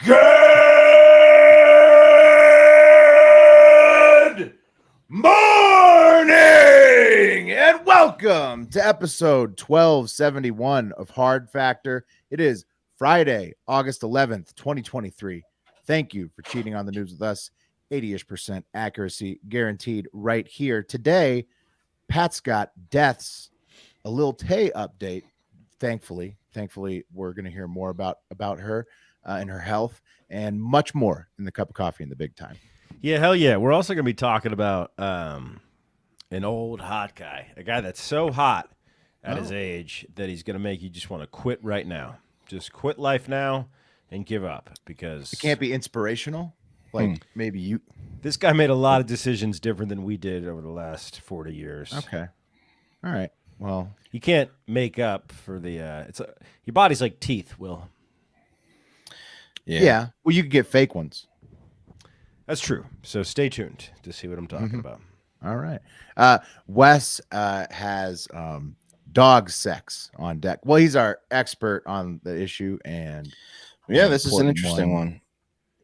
Good morning and welcome to episode 1271 of Hard Factor. It is Friday, August 11th, 2023. Thank you for cheating on the news with us. 80-ish% accuracy guaranteed right here. Today, Pat's got deaths, a Lil Tay update. Thankfully, we're going to hear more about her and her health and much more in the cup of coffee in the big time. Yeah, hell yeah. We're also going to be talking about an old hot guy, a guy that's so hot at his age that he's going to make you just want to quit right now. Just quit life now and give up because it can't be inspirational. Like maybe you. This guy made a lot of decisions different than we did over the last 40 years. Okay. All right. Well, you can't make up for the your body's like teeth, Will. Yeah. Well, you could get fake ones. That's true. So stay tuned to see what I'm talking about. All right. Wes has dog sex on deck. Well, he's our expert on the issue, and this is an interesting one.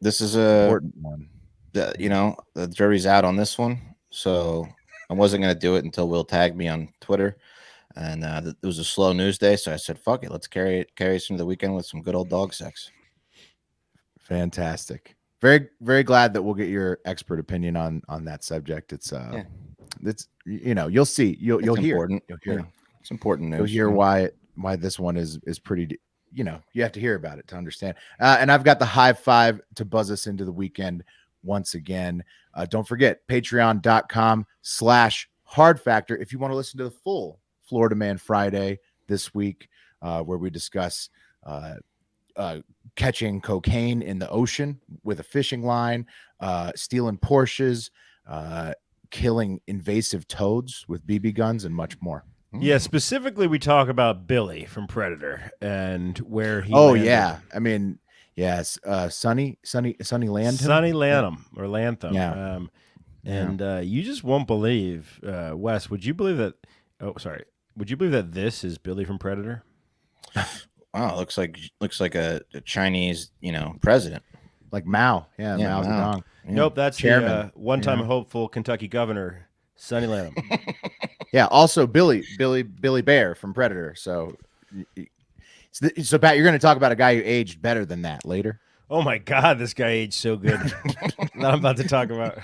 This is a important one. The jury's out on this one, so I wasn't going to do it until Will tagged me on Twitter, and it was a slow news day, so I said, "Fuck it, let's carry us into the weekend with some good old dog sex." Fantastic. Very, very glad that we'll get your expert opinion on that subject. It's you'll see, you'll hear. It's important news. You'll hear why this one is pretty. You have to hear about it to understand. And I've got the high five to buzz us into the weekend once again. Don't forget patreon.com/hard factor if you want to listen to the full Florida Man Friday this week, where we discuss catching cocaine in the ocean with a fishing line, stealing Porsches, killing invasive toads with BB guns, and much more. Yeah, specifically we talk about Billy from Predator and where he landed. Yeah. I mean, yes, Sonny Lantham. Sonny Lantham or Lantham. Yeah. You just won't believe, Wes, would you believe that would you believe that this is Billy from Predator? Wow, looks like a Chinese, president. Like Mao. Yeah, Mao Zedong. Yeah. Nope, that's the one-time hopeful Kentucky governor, Sonny Lantham. Yeah, also Billy Bear from Predator. So Pat, you're going to talk about a guy who aged better than that later. Oh my God, this guy aged so good. That I'm about to talk about.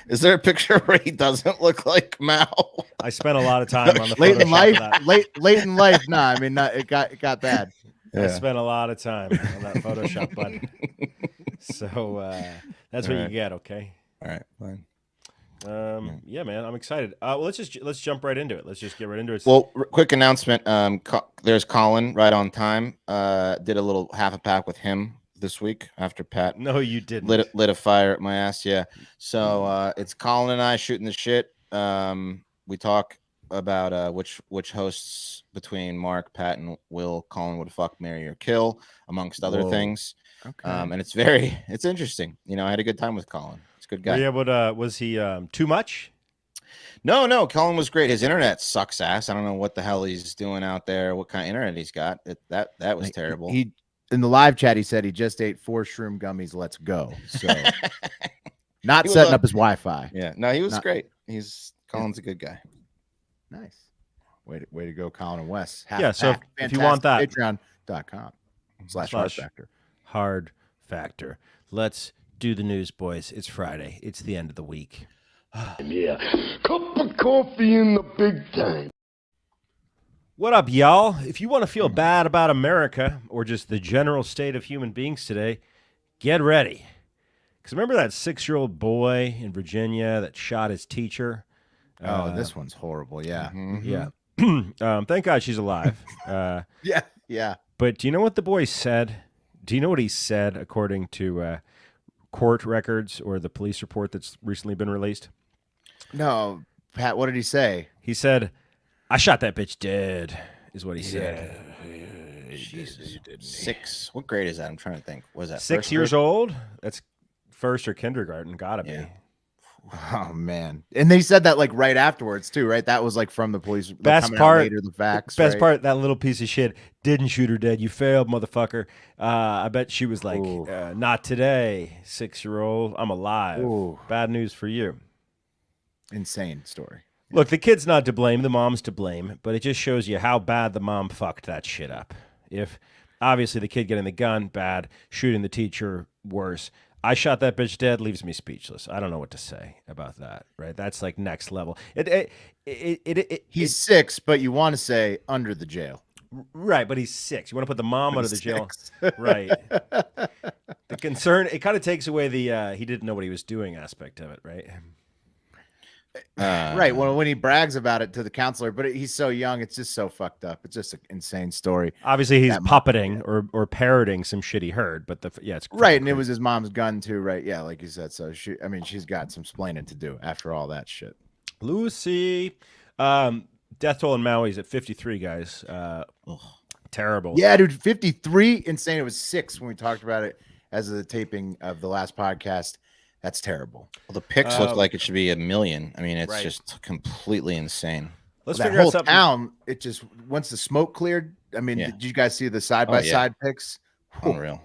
Is there a picture where he doesn't look like Mao? I spent a lot of time on the late in life. Late in life. Nah, I mean, it got bad. I spent a lot of time on that Photoshop button. So that's what you get. Okay. All right. Fine. Yeah, man, I'm excited. Well, let's jump right into it. Let's just get right into it. Well, quick announcement. There's Colin right on time. Did a little half a pack with him this week after Pat. No, you didn't. Lit a fire at my ass. Yeah. So it's Colin and I shooting the shit. We talk about which hosts between Mark, Pat, and Will Colin would fuck, marry, or kill, amongst other things. Okay. And it's interesting. I had a good time with Colin. He's a good guy. Yeah, but was he too much? No, Colin was great. His internet sucks ass. I don't know what the hell he's doing out there, what kind of internet he's got. That was terrible. He in the live chat, he said he just ate 4 shroom gummies. Let's go. So not setting up his Wi-Fi. Yeah, no, he was great. Colin's a good guy. Nice. Way to go, Colin and Wes. So if you want that, patreon.com/hard factor. Hard factor. Let's do the news, boys. It's Friday. It's the end of the week. Yeah. Cup of coffee in the big time. What up, y'all? If you want to feel bad about America or just the general state of human beings today, get ready. Because remember that 6-year-old boy in Virginia that shot his teacher? Oh, this one's horrible. Yeah. Yeah. Thank God she's alive. Yeah. But do you know what the boy said? Do you know what he said according to court records or the police report that's recently been released? No, Pat, what did he say? He said, "I shot that bitch dead," is what he said. Jesus. 6. What grade is that? I'm trying to think. Was that 6 years old? That's first or kindergarten. Gotta be. Yeah. Oh man. And they said that like right afterwards too, right? That was like from the police. Like, Best coming part- out later, the facts. Best right? part, that little piece of shit didn't shoot her dead. You failed, motherfucker. I bet she was like, Ooh. not today, 6-year-old. I'm alive. Ooh. Bad news for you. Insane story. Look, the kid's not to blame. The mom's to blame. But it just shows you how bad the mom fucked that shit up. If obviously the kid getting the gun, bad. Shooting the teacher, worse. I shot that bitch dead, leaves me speechless. I don't know what to say about that, right? That's like next level. He's 6, but you want to say under the jail. Right, but he's 6. You want to put the mom under the jail. 6. Right. The concern, it kind of takes away the he didn't know what he was doing aspect of it, right? Right. Well, when he brags about it to the counselor, but he's so young, it's just so fucked up. It's just an insane story. Obviously, he's That puppeting or parroting some shit he heard, but it's Right, and it was his mom's gun too, right? Yeah, like you said. So she's got some splaining to do after all that shit. Lucy. Death toll in Maui is at 53, guys. Terrible. Yeah, dude, 53, insane. It was 6 when we talked about it as of the taping of the last podcast. That's terrible. Well, the pics look like it should be 1 million. I mean, it's Right. just completely insane. Let's That figure out whole something. town, it just once the smoke cleared. I mean, Yeah. did you guys see the side by side pics? Unreal.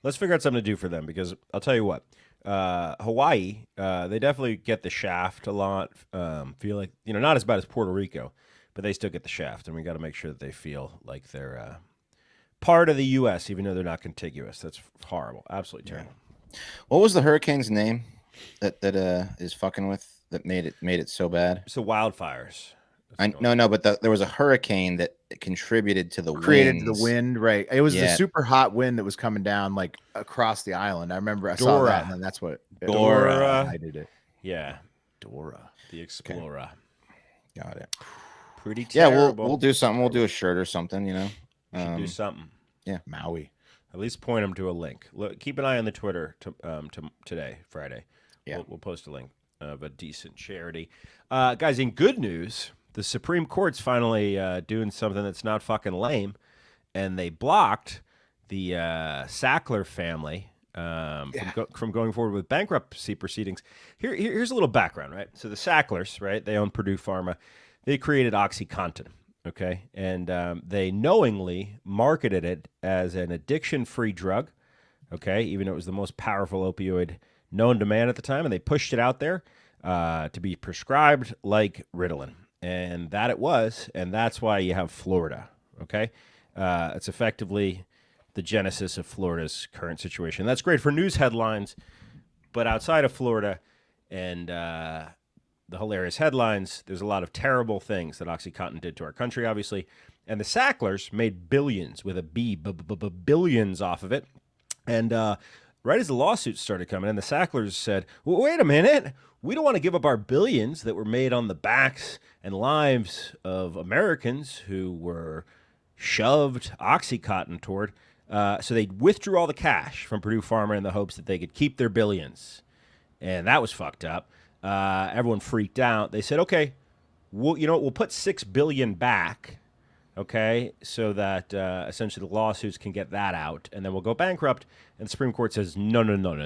Let's figure out something to do for them because I'll tell you what. Hawaii, they definitely get the shaft a lot. Feel like, not as bad as Puerto Rico, but they still get the shaft, and we got to make sure that they feel like they're part of the U.S., even though they're not contiguous. That's horrible, absolutely terrible. What was the hurricane's name that is fucking with that made it so bad? So wildfires. No, but there was a hurricane that contributed to the Created winds. the wind, right? It was the Yeah. super hot wind that was coming down like across the island. I remember I saw Dora. that, and then that's what Dora. I did it. Yeah, Dora, the Explorer. Got it. Pretty Yeah, terrible. we'll do something. We'll do a shirt or something. Should do something. Maui. At least point them to a link. Look, keep an eye on the Twitter today, Friday. Yeah. We'll post a link of a decent charity. Guys, in good news, the Supreme Court's finally doing something that's not fucking lame, and they blocked the Sackler family from going forward with bankruptcy proceedings. Here's a little background, right? So the Sacklers, right, they own Purdue Pharma. They created OxyContin. Okay, and they knowingly marketed it as an addiction-free drug, okay, even though it was the most powerful opioid known to man at the time, and they pushed it out there to be prescribed like Ritalin, and that it was, and that's why you have Florida, okay? It's effectively the genesis of Florida's current situation. That's great for news headlines, but outside of Florida and the hilarious headlines, there's a lot of terrible things that OxyContin did to our country, obviously. And the Sacklers made billions with a B, billions off of it. And right as the lawsuits started coming in, the Sacklers said, well, wait a minute. We don't want to give up our billions that were made on the backs and lives of Americans who were shoved OxyContin toward. So they withdrew all the cash from Purdue Pharma in the hopes that they could keep their billions. And that was fucked up. Everyone freaked out. They said, okay, we'll put $6 billion back, okay, so that essentially the lawsuits can get that out, and then we'll go bankrupt. And the Supreme Court says, no, not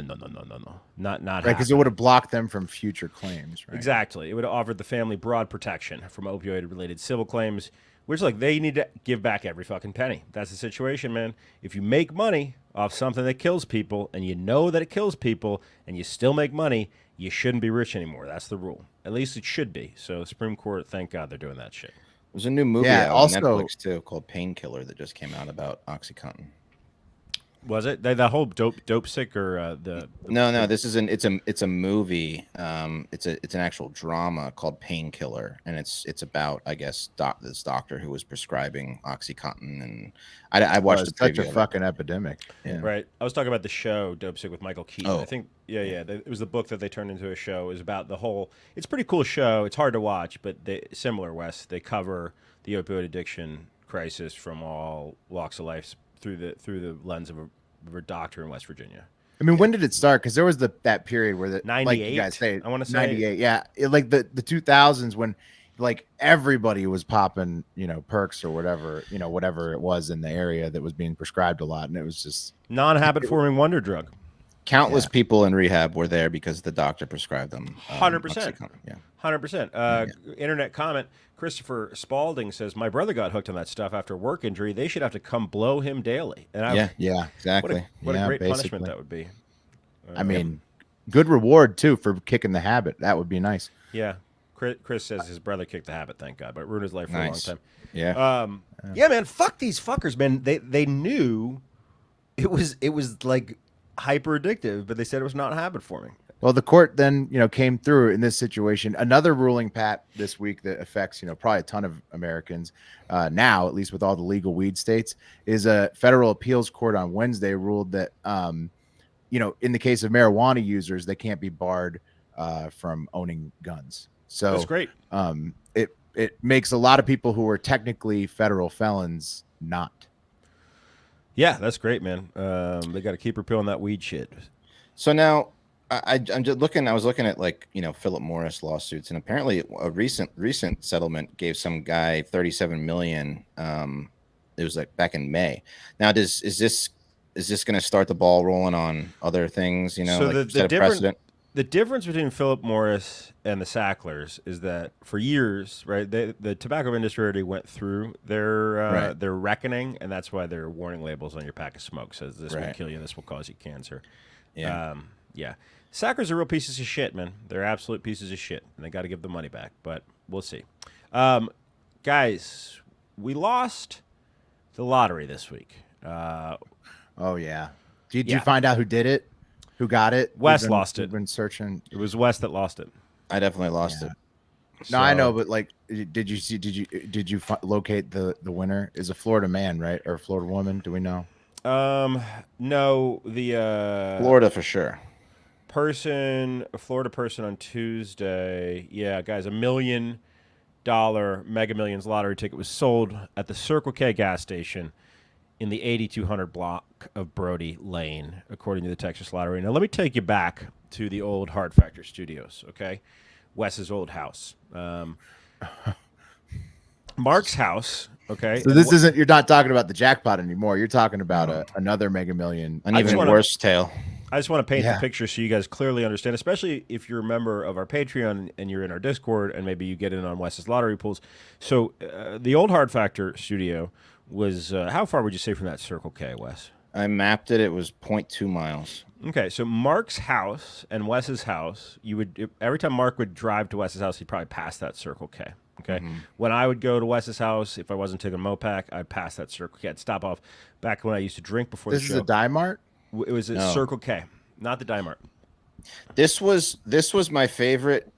Right, because it would have blocked them from future claims, right? Exactly. It would have offered the family broad protection from opioid-related civil claims, which, like, they need to give back every fucking penny. That's the situation, man. If you make money off something that kills people, and you know that it kills people, and you still make money, you shouldn't be rich anymore. That's the rule. At least it should be. So Supreme Court, thank God they're doing that shit. There's a new movie out on Netflix too called Painkiller that just came out about OxyContin. Was it that whole dope sick or No, this is it's a movie. It's an actual drama called Painkiller, and it's about, I guess, this doctor who was prescribing OxyContin, and I watched the such a preview. fucking epidemic. Yeah. Right. I was talking about the show Dope Sick with Michael Keaton. Oh. I think it was the book that they turned into a show. It was about the whole. It's a pretty cool show. It's hard to watch, but similar, Wes. They cover the opioid addiction crisis from all walks of life through the lens of a doctor in West Virginia. I mean, when did it start? Because there was that period where 98. like you guys say, I want to say 98. Yeah, like the 2000s when like everybody was popping, perks or whatever, whatever it was in the area that was being prescribed a lot, and it was just non-habit forming wonder drug. Countless people in rehab were there because the doctor prescribed them. 100%. Oxycontin. Yeah. 100%. Internet comment. Christopher Spalding says, my brother got hooked on that stuff after work injury. They should have to come blow him daily. And Yeah, exactly. What a great basically. punishment that would be. I mean, good reward too for kicking the habit. That would be nice. Yeah. Chris says his brother kicked the habit, thank God, but ruined his life for a long time. Yeah. Yeah, man, fuck these fuckers, man. They knew it was like hyper addictive, but they said it was not habit forming. Well, the court then, came through in this situation. Another ruling, Pat, this week that affects, probably a ton of Americans now, at least with all the legal weed states, is a federal appeals court on Wednesday ruled that, in the case of marijuana users, they can't be barred from owning guns. So that's great. It makes a lot of people who are technically federal felons not. Yeah, that's great, man. They got to keep repealing that weed shit. So now I'm just looking. I was looking at Philip Morris lawsuits, and apparently a recent settlement gave some guy $37 million. It was like back in May. Now, is this going to start the ball rolling on other things? So the difference between Philip Morris and the Sacklers is that for years, right, the tobacco industry already went through their reckoning, and that's why their warning labels on your pack of smoke says this will kill you, this will cause you cancer. Yeah. Sacklers are real pieces of shit, man. They're absolute pieces of shit, and they got to give the money back, but we'll see. Guys, we lost the lottery this week. Oh, yeah. Did you find out who did it? Who got it? Wes lost it. We've been searching. It was Wes that lost it. I definitely lost it. No, I know, but did you locate the winner? Is a Florida man, right? Or a Florida woman? Do we know? No, the Florida for sure. A Florida person on Tuesday. Yeah, guys, $1 million Mega Millions lottery ticket was sold at the Circle K gas station in the 8200 block of Brody Lane, according to the Texas Lottery. Now, let me take you back to the old Hard Factor studios, okay? Wes's old house. Mark's house, okay? So this isn't, you're not talking about the jackpot anymore. You're talking about another Mega Million. An even worse tale. I just want to paint the picture so you guys clearly understand, especially if you're a member of our Patreon and you're in our Discord and maybe you get in on Wes's lottery pools. So the old Hard Factor studio was, how far would you say from that Circle K, Wes? I mapped it. It was 0.2 miles. Okay, so Mark's house and Wes's house, every time Mark would drive to Wes's house, he'd probably pass that Circle K. Okay, when I would go to Wes's house, if I wasn't taking a Mopac, I'd pass that Circle K. I'd stop off. Back when I used to drink before the show. This is a Die Mart? It was a Circle K, not the Die Mart. This was my favorite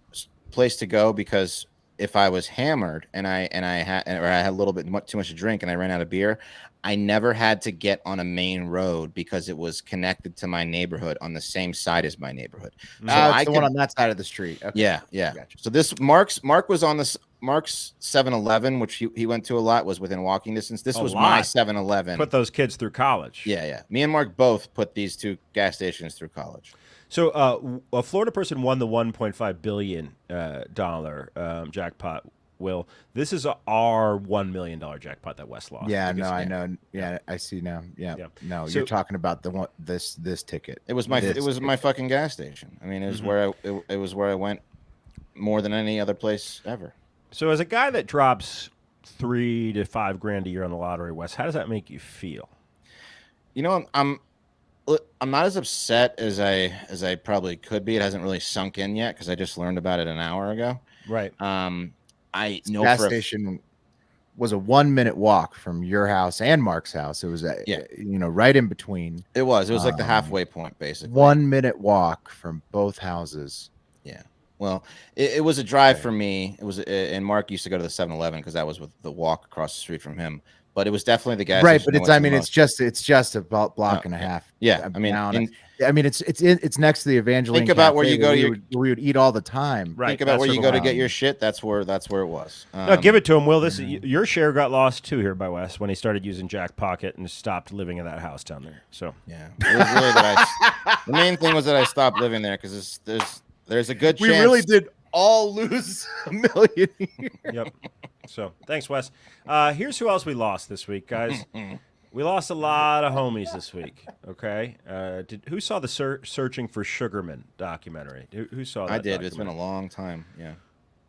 place to go because if I was hammered and I had a little bit too much to drink and I ran out of beer, I never had to get on a main road because it was connected to my neighborhood on the same side as my neighborhood. So it's the one on that side of the street. Okay. Yeah. Gotcha. So this Mark was on this Mark's 7-Eleven, which he went to a lot, was within walking distance. This was my 7-Eleven. Put those kids through college. Yeah. Me and Mark both put these two gas stations through college. So a Florida person won the $1.5 billion jackpot. Will, this is our $1 million jackpot that Wes lost. Yeah, no, I know. Yeah, I see now. Yeah. No, you're talking about the one this ticket. It was my fucking gas station. I mean, it was where I went more than any other place ever. So as a guy that drops $3,000 to $5,000 a year on the lottery, Wes, how does that make you feel? I'm not as upset as I probably could be. It hasn't really sunk in yet because I just learned about it an hour ago. Right. I know gas station was a 1-minute walk from your house and Mark's house. It was right in between. It was like the halfway point, basically. 1-minute walk from both houses. Yeah. Well, it was a drive for me. It was, and Mark used to go to the 7-Eleven because that was with the walk across the street from him. But it was definitely the gas right. station. But it's just a block and a half. Yeah. It's next to the Evangeline. Think about Cafe where you go. We would eat all the time. Right. Think about where you go to get your shit. That's where it was. No, give it to him, Will. Your share got lost too here by Wes when he started using Jack Pocket and stopped living in that house down there. So yeah, it was really that the main thing was that I stopped living there because there's a good chance we really did all lose $1 million. Yep. So thanks, Wes. Here's who else we lost this week, guys. We lost a lot of homies this week. Okay, who saw the Searching for Sugarman documentary? Who saw that? I did. It's been a long time. Yeah.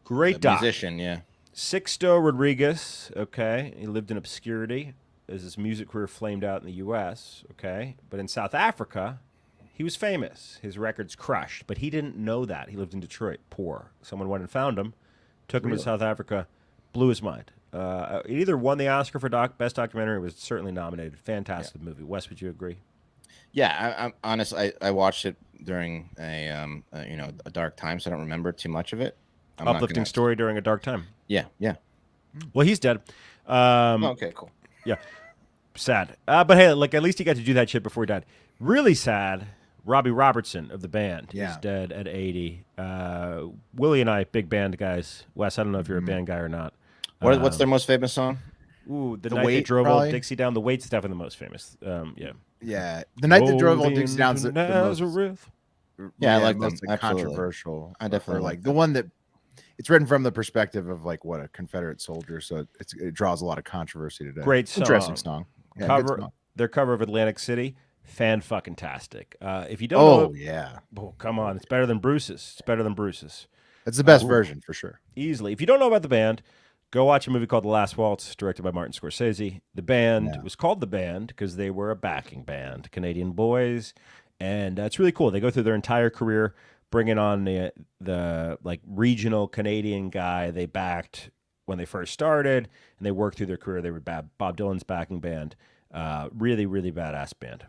Great doc. Musician. Yeah. Sixto Rodriguez. Okay, he lived in obscurity as his music career flamed out in the U.S. Okay, but in South Africa, he was famous. His records crushed, but he didn't know that. He lived in Detroit, poor. Someone went and found him, took him to South Africa, blew his mind. It either won the Oscar for best documentary, or was certainly nominated. Fantastic movie. Wes, would you agree? Yeah, I'm honest. I watched it during a dark time, so I don't remember too much of it. Uplifting story during a dark time. Yeah. Well, he's dead. Okay, cool. Yeah, sad. But hey, like at least he got to do that shit before he died. Really sad. Robbie Robertson of the band is dead at 80. Willie and I, big band guys. Wes, I don't know if you're a band guy or not. What's their most famous song? Ooh, the night they drove old Dixie down. The Wait's definitely the most famous. Yeah, the night they drove old Dixie down's the most. Yeah, I like them. Most controversial. I definitely like the one that it's written from the perspective of like what a Confederate soldier, so it draws a lot lot of controversy today. Great song. Interesting song. Yeah, their cover of Atlantic City, fan-fucking-tastic. If you don't come on, it's better than Bruce's. It's the best version for sure. Easily. If you don't know about the band, go watch a movie called The Last Waltz, directed by Martin Scorsese. The band was called The Band because they were a backing band, Canadian boys, and it's really cool. They go through their entire career bringing on the like regional Canadian guy they backed when they first started, and they worked through their career. They were Bob Dylan's backing band. Really, really badass band.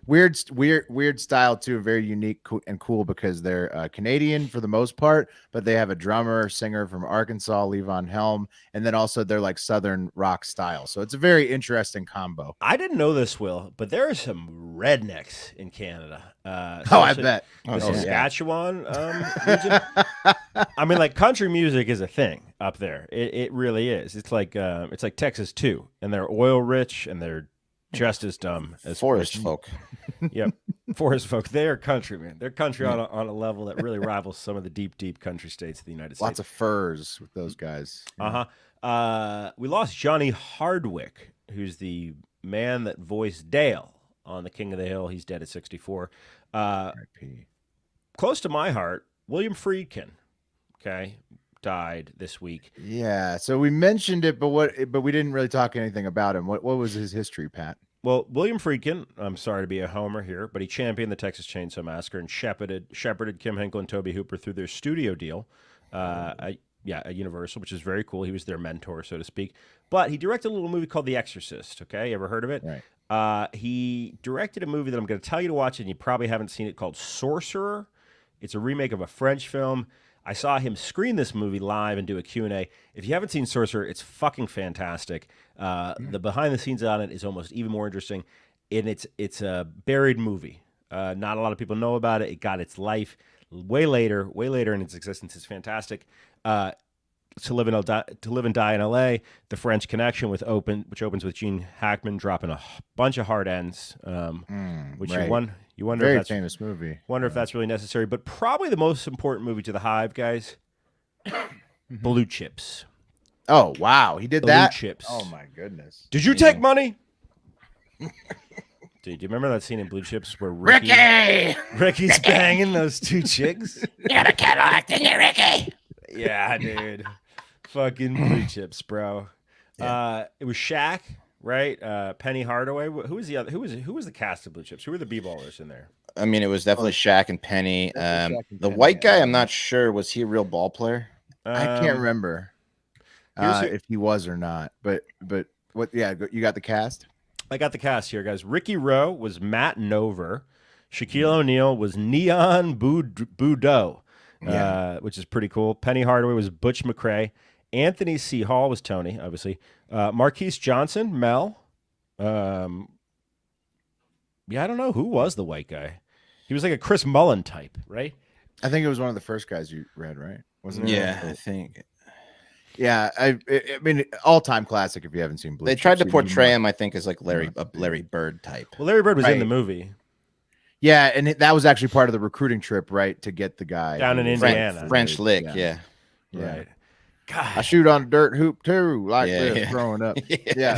Weird style too, very unique and cool because they're Canadian for the most part, but they have a singer from Arkansas, Levon Helm, and then also they're like Southern rock style. So it's a very interesting combo. I didn't know this, Will, but there are some rednecks in Canada. I bet. The Saskatchewan region. I mean, like country music is a thing up there. It really is. It's like Texas too, and they're oil rich and they're just as dumb as forest folk. Yep, forest folk. They are country, man. They're country on a level that really rivals some of the deep country states of the United States. Lots of furs with those guys. We lost Johnny Hardwick, who's the man that voiced Dale on The King of the Hill. He's dead at 64. Close to my heart, William Friedkin. Okay, died this week. Yeah, so we mentioned it, but we didn't really talk anything about him. What was his history, Pat? Well, William Friedkin, I'm sorry to be a homer here, but he championed the Texas Chainsaw Massacre and shepherded Kim Henkel and Toby Hooper through their studio deal at Universal, which is very cool. He was their mentor, so to speak. But he directed a little movie called The Exorcist, okay? You ever heard of it? Right. He directed a movie that I'm going to tell you to watch, and you probably haven't seen it, called Sorcerer. It's a remake of a French film. I saw him screen this movie live and do a Q&A. If you haven't seen Sorcerer, it's fucking fantastic. The behind the scenes on it is almost even more interesting. And it's a buried movie. Not a lot of people know about it. It got its life way later in its existence. It's fantastic. To Live and Die in L.A., The French Connection, which opens with Gene Hackman dropping a bunch of hard ends, which right. you wonder very if that's famous movie. Wonder if that's really necessary. But probably the most important movie to the Hive, guys, Blue Chips. Oh wow, he did Blue that. Chips. Oh my goodness. Did you take money? Dude, do you remember that scene in Blue Chips where Ricky's banging those two chicks? You got a Cadillac, didn't you, Ricky? Yeah, dude. Fucking Blue Chips, bro. Yeah. It was Shaq, right? Penny Hardaway. Who was the other? Who was the cast of Blue Chips? Who were the b-ballers in there? I mean, it was definitely Shaq and Penny. The white guy, I'm not sure. Was he a real ball player? I can't remember if he was or not. But what? Yeah, you got the cast. I got the cast here, guys. Ricky Rowe was Matt Nover. Shaquille O'Neal was Neon Boudreaux. Which is pretty cool. Penny Hardaway was Butch McRae. Anthony C. Hall was Tony, obviously. Marquise Johnson, Mel. I don't know. Who was the white guy? He was like a Chris Mullen type, right? I think it was one of the first guys you read, right? Wasn't it? Yeah, I think. Yeah, I mean, all-time classic if you haven't seen Blue They Chips. tried to portray him, I think, as like a Larry Bird type. Well, Larry Bird was right. in the movie. Yeah, and that was actually part of the recruiting trip, right? To get the guy down in Indiana. French Lick, yeah. Right. I shoot on dirt hoop too, like Yeah, this yeah. growing up. Yeah.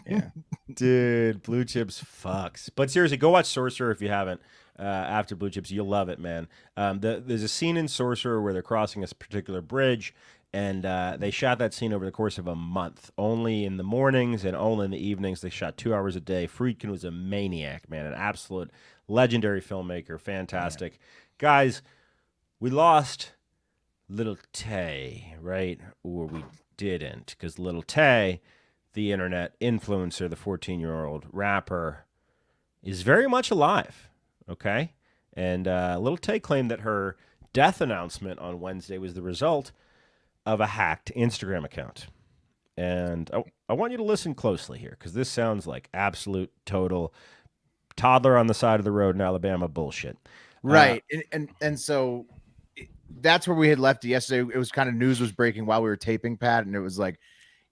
Yeah. Dude, Blue Chips fucks. But seriously, go watch Sorcerer if you haven't. After Blue Chips, you'll love it, man. There's a scene in Sorcerer where they're crossing a particular bridge, and they shot that scene over the course of a month. Only in the mornings and only in the evenings. They shot 2 hours a day. Friedkin was a maniac, man, an absolute legendary filmmaker. Fantastic. Guys, we lost Lil Tay, right? Or we didn't, because Lil Tay, the internet influencer, the 14-year-old rapper, is very much alive, okay? And Lil Tay claimed that her death announcement on Wednesday was the result of a hacked Instagram account. And I want you to listen closely here, because this sounds like absolute, total toddler on the side of the road in Alabama bullshit. Right. And so that's where we had left it yesterday. It was kind of news was breaking while we were taping, Pat, and it was like,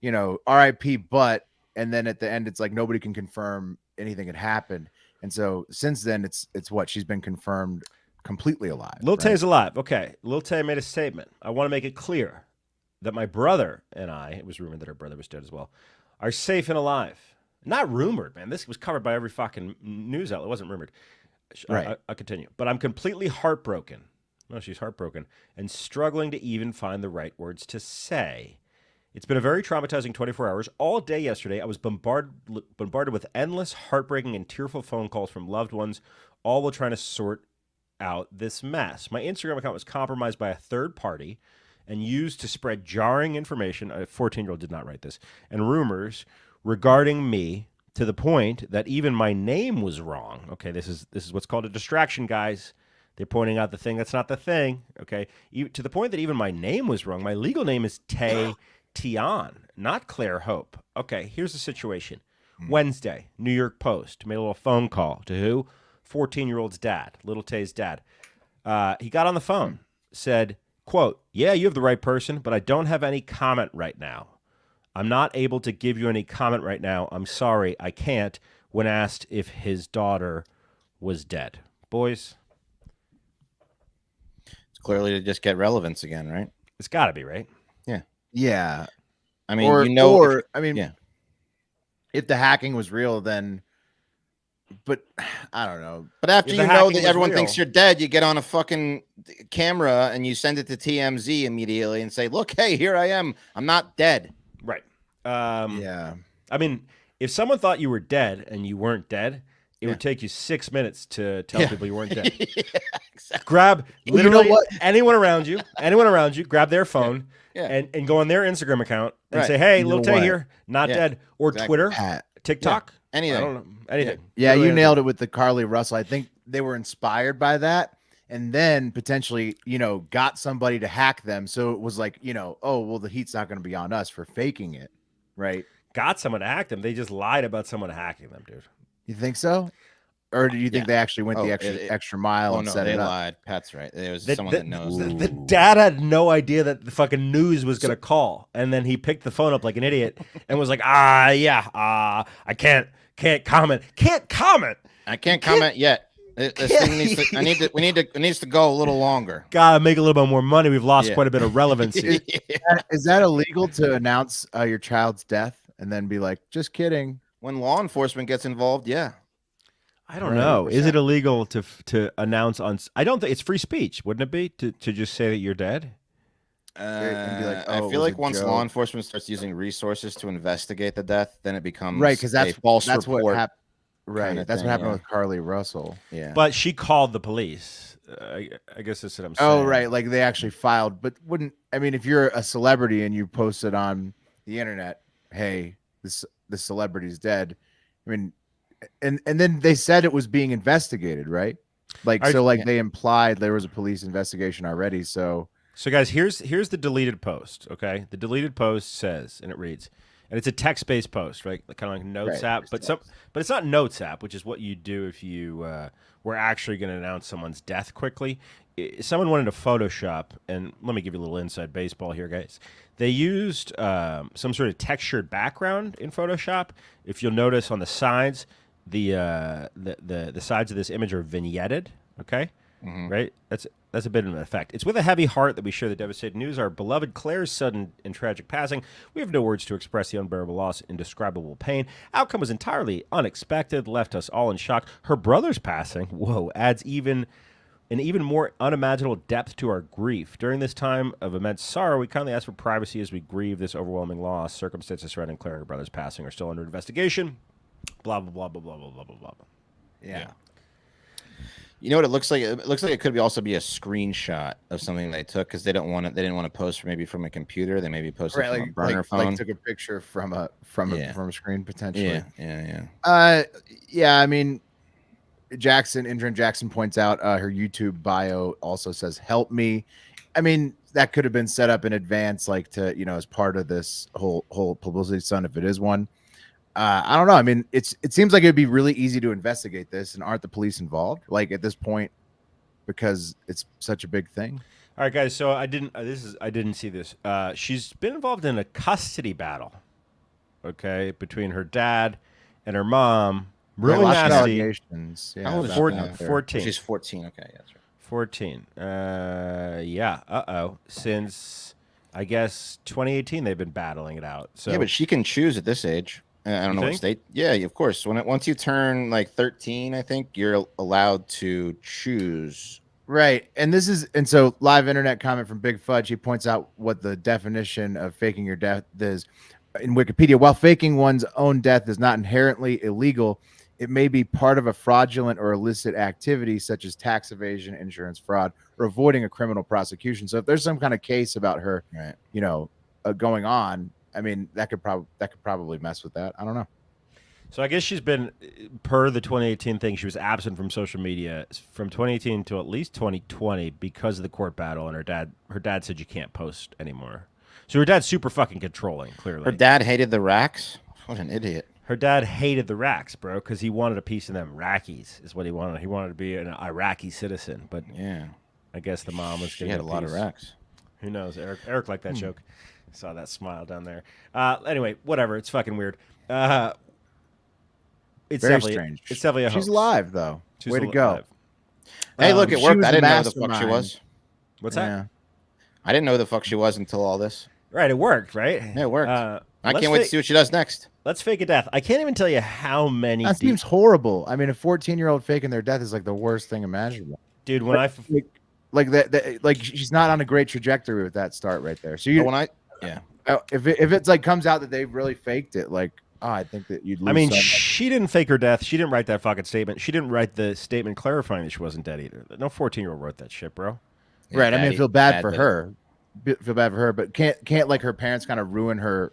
you know, RIP, but, and then at the end, it's like nobody can confirm anything had happened. And so since then, it's what she's been confirmed completely alive. Lil Tay's alive. Okay. Lil Tay made a statement. I want to make it clear that my brother and I, it was rumored that her brother was dead as well, are safe and alive. Not rumored, man. This was covered by every fucking news outlet. It wasn't rumored. Right. I'll continue. But I'm completely heartbroken. No, she's heartbroken and struggling to even find the right words to say. It's been a very traumatizing 24 hours. All day yesterday, I was bombarded with endless, heartbreaking, and tearful phone calls from loved ones, all while trying to sort out this mess. My Instagram account was compromised by a third party and used to spread jarring information. A 14-year-old did not write this. And rumors regarding me, to the point that even my name was wrong. Okay, this is what's called a distraction, guys. They're pointing out the thing that's not the thing. Okay, to the point that even my name was wrong. My legal name is Tay Tian, not Claire Hope. Okay, here's the situation. Wednesday, New York Post made a little phone call to who? 14-year-old's dad, Lil Tay's dad. He got on the phone, said, quote, "Yeah, you have the right person, but I don't have any comment right now. I'm not able to give you any comment right now. I'm sorry, I can't," when asked if his daughter was dead. Boys, It's clearly to just get relevance again, right? it's got to be, right? Yeah. I mean, yeah. If the hacking was real, then, but I don't know. But after If you the know hacking that was everyone real- thinks you're dead, you get on a fucking camera and you send it to TMZ immediately and say, "Look, hey, here I am. I'm not dead." Right. Yeah. I mean, if someone thought you were dead and you weren't dead, it would take you 6 minutes to tell people you weren't dead. Exactly. Grab You know literally what? anyone around you, grab their phone Yeah. and go on their Instagram account and Right. say, "Hey, You Lil know Tay what? here, not Yeah. dead," or Exactly. Twitter, Pat. TikTok, Anything. I don't know, anything. Yeah, Literally you anything. nailed it with the Carly Russell. I think they were inspired by that and then potentially, you know, got somebody to hack them. So it was like, you know, oh, well, the heat's not going to be on us for faking it. Right. Got someone to hack them. They just lied about someone hacking them, dude. You think so? Or do you think Yeah. they actually went Oh, the it- extra mile Oh and no, set they it up? lied. Pat's right. There was The- someone the- that knows. The, that. the dad had no idea that the fucking news was going to call, and then he picked the phone up like an idiot and was like, I can't comment. Can't comment. I can't comment yet. This thing needs to. It needs to go a little longer. Gotta make a little bit more money. We've lost Yeah. quite a bit of relevancy. Is that illegal to announce your child's death and then be like, just kidding? When law enforcement gets involved, yeah. I don't know. Is it illegal to announce on? I don't think it's free speech, wouldn't it be to just say that you're dead? And be like, I "Oh, it feel was like a once joke." law enforcement starts using resources to investigate the death, then it becomes Right, because a false that's report. what happened. Right, kinda that's thing, what happened yeah. with Carly Russell. Yeah. But she called the police. I guess that's what I'm saying. Oh, right, like they actually filed, but wouldn't I mean if you're a celebrity and you post it on the internet, hey, this celebrity's dead. I mean, and then they said it was being investigated, right? Like they implied there was a police investigation already. So guys, here's the deleted post. Okay, the deleted post says, and it reads, and it's a text-based post, right? Kind of like Notes Right, app, but it's not Notes app, which is what you do if you were actually going to announce someone's death quickly. Someone wanted to Photoshop, and let me give you a little inside baseball here, guys. They used some sort of textured background in Photoshop. If you'll notice on the sides, the sides of this image are vignetted. Okay. right? That's a bit of an effect. It's with a heavy heart that we share the devastating news. Our beloved Claire's sudden and tragic passing. We have no words to express the unbearable loss, indescribable pain. Outcome was entirely unexpected, left us all in shock. Her brother's passing, whoa, adds an even more unimaginable depth to our grief. During this time of immense sorrow, we kindly ask for privacy as we grieve this overwhelming loss. Circumstances surrounding Claire and her brother's passing are still under investigation. Blah, blah, blah, blah, blah, blah, blah, blah. Yeah. You know what it looks like? It looks like it could also be a screenshot of something they took because they didn't want to post maybe from a computer. They maybe posted from a burner phone. Like took a picture from a screen potentially. Yeah. I mean, intern Jackson points out her YouTube bio also says "help me." I mean, that could have been set up in advance, like to as part of this whole publicity stunt if it is one. I don't know. I mean, it seems like it'd be really easy to investigate this, and aren't the police involved? Like at this point, because it's such a big thing. All right, guys. So I didn't see this. She's been involved in a custody battle, okay, between her dad and her mom. Really nasty. Allegations. Yeah, How old is 14. She's 14. Okay, that's right. 14. Yeah. Since I guess 2018, they've been battling it out. So yeah, but she can choose at this age. I don't know what state. Yeah, of course. Once you turn like 13, I think you're allowed to choose. Right. And so live internet comment from Big Fudge. He points out what the definition of faking your death is in Wikipedia. While faking one's own death is not inherently illegal, it may be part of a fraudulent or illicit activity such as tax evasion, insurance fraud, or avoiding a criminal prosecution. So if there's some kind of case about her, going on, I mean, that could probably mess with that. I don't know. So I guess she's been, per the 2018 thing, she was absent from social media from 2018 to at least 2020 because of the court battle, and her dad said you can't post anymore. So her dad's super fucking controlling, clearly. Her dad hated the racks? What an idiot. Her dad hated the racks, bro, because he wanted a piece of them rackies is what he wanted. He wanted to be an Iraqi citizen, but yeah, I guess the mom was she had a lot of racks. Who knows? Eric liked that joke. Saw that smile down there. Anyway, whatever. It's fucking weird. It's very strange. It's definitely a hoax. She's alive, though. Way to go. Hey, look, it worked. I didn't know who the fuck she was. What's that? Yeah. I didn't know who the fuck she was until all this. Right, it worked, right? Yeah, it worked. I can't wait to see what she does next. Let's fake a death. I can't even tell you how many. That seems horrible. I mean, a 14-year-old faking their deff is like the worst thing imaginable. Dude, when like she's not on a great trajectory with that start right there. So if it's like comes out that they really faked it, like I think that you'd lose. I mean, she didn't fake her death. She didn't write that fucking statement. She didn't write the statement clarifying that she wasn't dead either. No 14-year-old wrote that shit, bro. Yeah, right. I mean, I feel bad for her. Feel bad for her, but can't like her parents kind of ruin her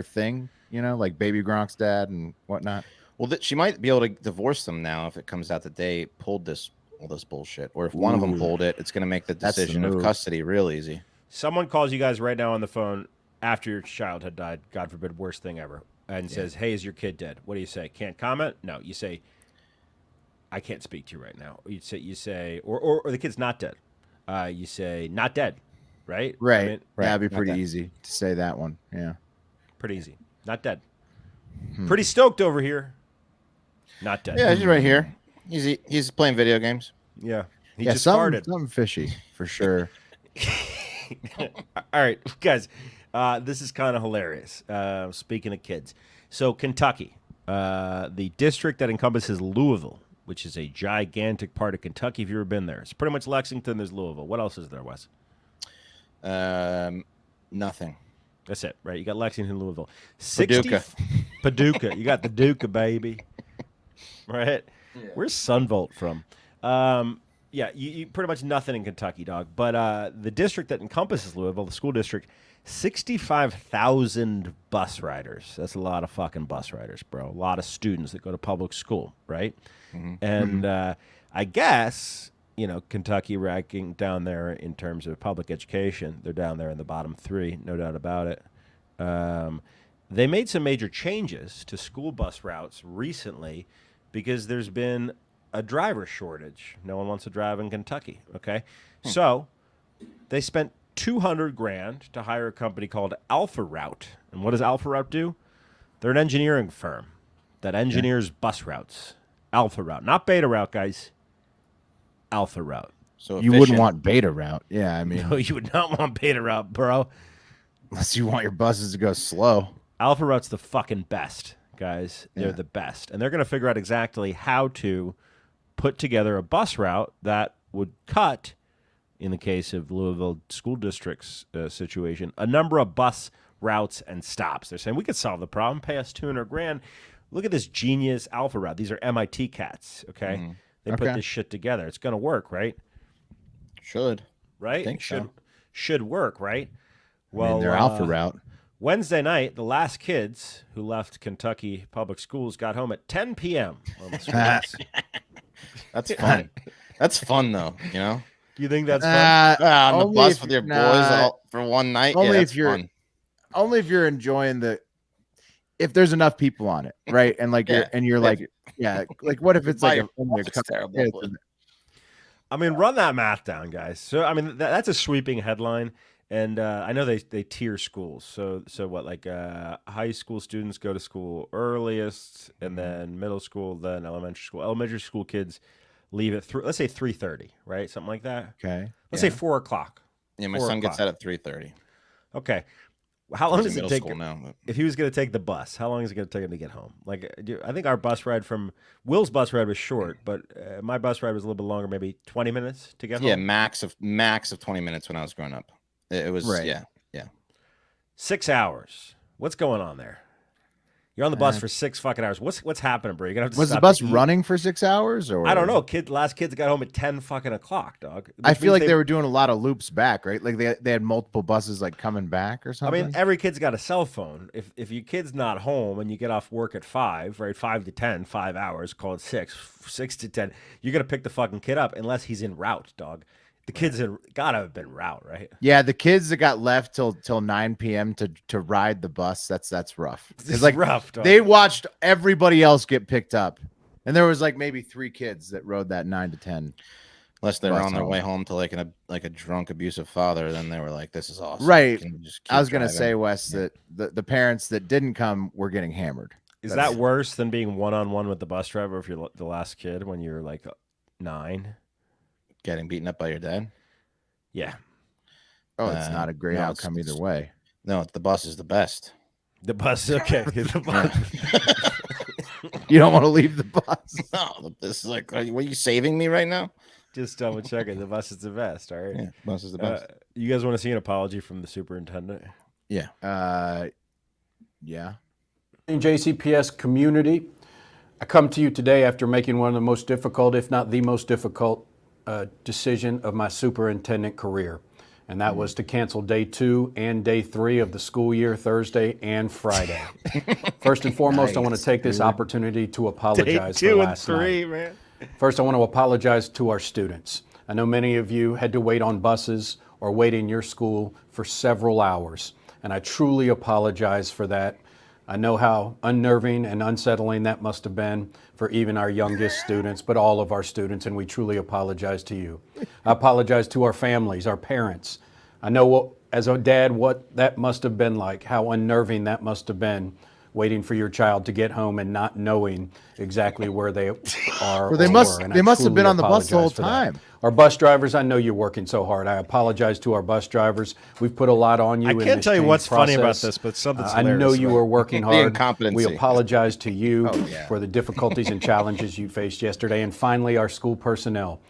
thing, like Baby Gronk's dad and whatnot. Well, she might be able to divorce them now if it comes out that they pulled all this bullshit, or if one of them pulled it, it's going to make the decision of custody real easy. Someone calls you guys right now on the phone after your child had died, God forbid, worst thing ever, and says, "Hey, is your kid dead?" What do you say? Can't comment? No, you say, "I can't speak to you right now." You say, or the kid's not dead. You say, "Not dead." Right? Right. I mean, That'd be pretty easy to say that one. Yeah. Pretty easy. Not dead. Pretty stoked over here. Not dead. Yeah, he's right here. He's playing video games. Yeah. He just farted. Something fishy for sure. All right, guys. This is kind of hilarious. Speaking of kids. So Kentucky, the district that encompasses Louisville, which is a gigantic part of Kentucky if you've ever been there. It's pretty much Lexington, there's Louisville. What else is there, Wes? Nothing. That's it, right? You got Lexington, Louisville. Paducah. You got the Duca, baby. Right? Yeah. Where's Sunvolt from? You pretty much nothing in Kentucky, dog. But the district that encompasses Louisville, the school district, 65,000 bus riders. That's a lot of fucking bus riders, bro. A lot of students that go to public school, right? Mm-hmm. And I guess... Kentucky ranking down there in terms of public education. They're down there in the bottom 3, no doubt about it. They made some major changes to school bus routes recently because there's been a driver shortage. No one wants to drive in Kentucky, okay? So they spent $200,000 to hire a company called Alpha Route. And what does Alpha Route do? They're an engineering firm that engineers bus routes. Alpha Route, not Beta Route, guys. Alpha Route. So You wouldn't efficient. want beta route. Yeah, I mean, No, you would not want beta route, bro. unless you want your buses to go slow. Alpha route's the fucking best, guys. They're Yeah. the best. And they're going to figure out exactly how to put together a bus route that would cut, in the case of Louisville School District's situation, a number of bus routes and stops. They're saying, we could solve the problem, pay us $200,000. Look at this genius Alpha route. These are MIT cats, okay? They put Okay. this shit together. It's going to work, right? Should. Right? Think so. Should work, right? I mean, their Alpha route. Wednesday night, the last kids who left Kentucky public schools got home at 10 p.m. on the streets. That's fun. That's fun though. You know. Do you think that's fun? On the only bus if with your you're boys not- for one night. only yeah, if that's you're- fun. Only if you're enjoying if there's enough people on it, right? And like Yeah. you're If like, you- yeah, like what if it's like only a That's couple terrible, kids but- and- I mean, run that math down, guys. So, I mean, that's a sweeping headline. And I know they tier schools. So what, like high school students go to school earliest, and then middle school, then elementary school. Elementary school kids leave at let's say 3:30, right? Something like that. Okay. Let's say 4 o'clock. Yeah, my 4 son gets o'clock. out at 3:30. Okay. How long He's does in it middle take? school now. But If he was going to take the bus, how long is it going to take him to get home? Like, I think our bus ride from Will's bus ride was short, but my bus ride was a little bit longer, maybe 20 minutes to get yeah, home. max of 20 minutes when I was growing up. It was Right. yeah. 6 hours. What's going on there? You're on the bus for 6 fucking hours. What's happening, bro? You're gonna have to Was the stop bus to eat? running for 6 hours or I don't know. Last kids got home at 10 fucking o'clock, dog. I Which feel means like they were doing a lot of loops back, right? Like they had multiple buses like coming back or I something. mean, every kid's got a cell phone. If your kid's not home and you get off work at 5, right? 5 to 10, 5 hours, call it 6 to 10. You're gonna pick the fucking kid up unless he's en route, dog. The kids gotta have been route, right? yeah, the kids that got left till 9 p.m. to ride the bus, that's rough. It's It's like rough, dog. they watched everybody else get picked up, and there was like maybe 3 kids that rode that 9 to 10. Unless they were Bus on their home. way home to like a drunk abusive father, then they were like, "This is awesome." Right. Can you just I keep was gonna driving? say, Wes, that the parents that didn't come were getting hammered. Is That's- that worse than being one-on-one with the bus driver if you're the last kid when you're like 9? Getting beaten up by your dad. Yeah. Oh, it's not a great no, it's- outcome either it's- way. No, the bus is the best. The bus, okay. The bus. You don't want to leave the bus. No, this is like, are you saving me right now? Just double checking. The bus is the best, all right? Yeah, bus is the best. You guys want to see an apology from the superintendent? Yeah. Yeah. JCPS community, I come to you today after making one of the most difficult, if not the most difficult, decision of my superintendent career, and that was to cancel day 2 and day 3 of the school year, Thursday and Friday. First and foremost, I want to take this opportunity to apologize for last night. man. First, I want to apologize to our students. I know many of you had to wait on buses or wait in your school for several hours, and I truly apologize for that. I know how unnerving and unsettling that must have been for even our youngest students, but all of our students, and we truly apologize to you. I apologize to our families, our parents. I know as a dad what that must have been like, how unnerving that must have been, waiting for your child to get home and not knowing exactly where they are. Well, they or must were, and they I must have been truly on the bus the whole apologize for that. time. Our bus drivers, I know you're working so hard. I apologize to our bus drivers. We've put a lot on you. I in can't this tell you change what's funny about process. this, but something's I know hilarious you about were it. working The hard. incompetency. We apologize to you yeah. for the difficulties and challenges you faced yesterday. And finally, our school personnel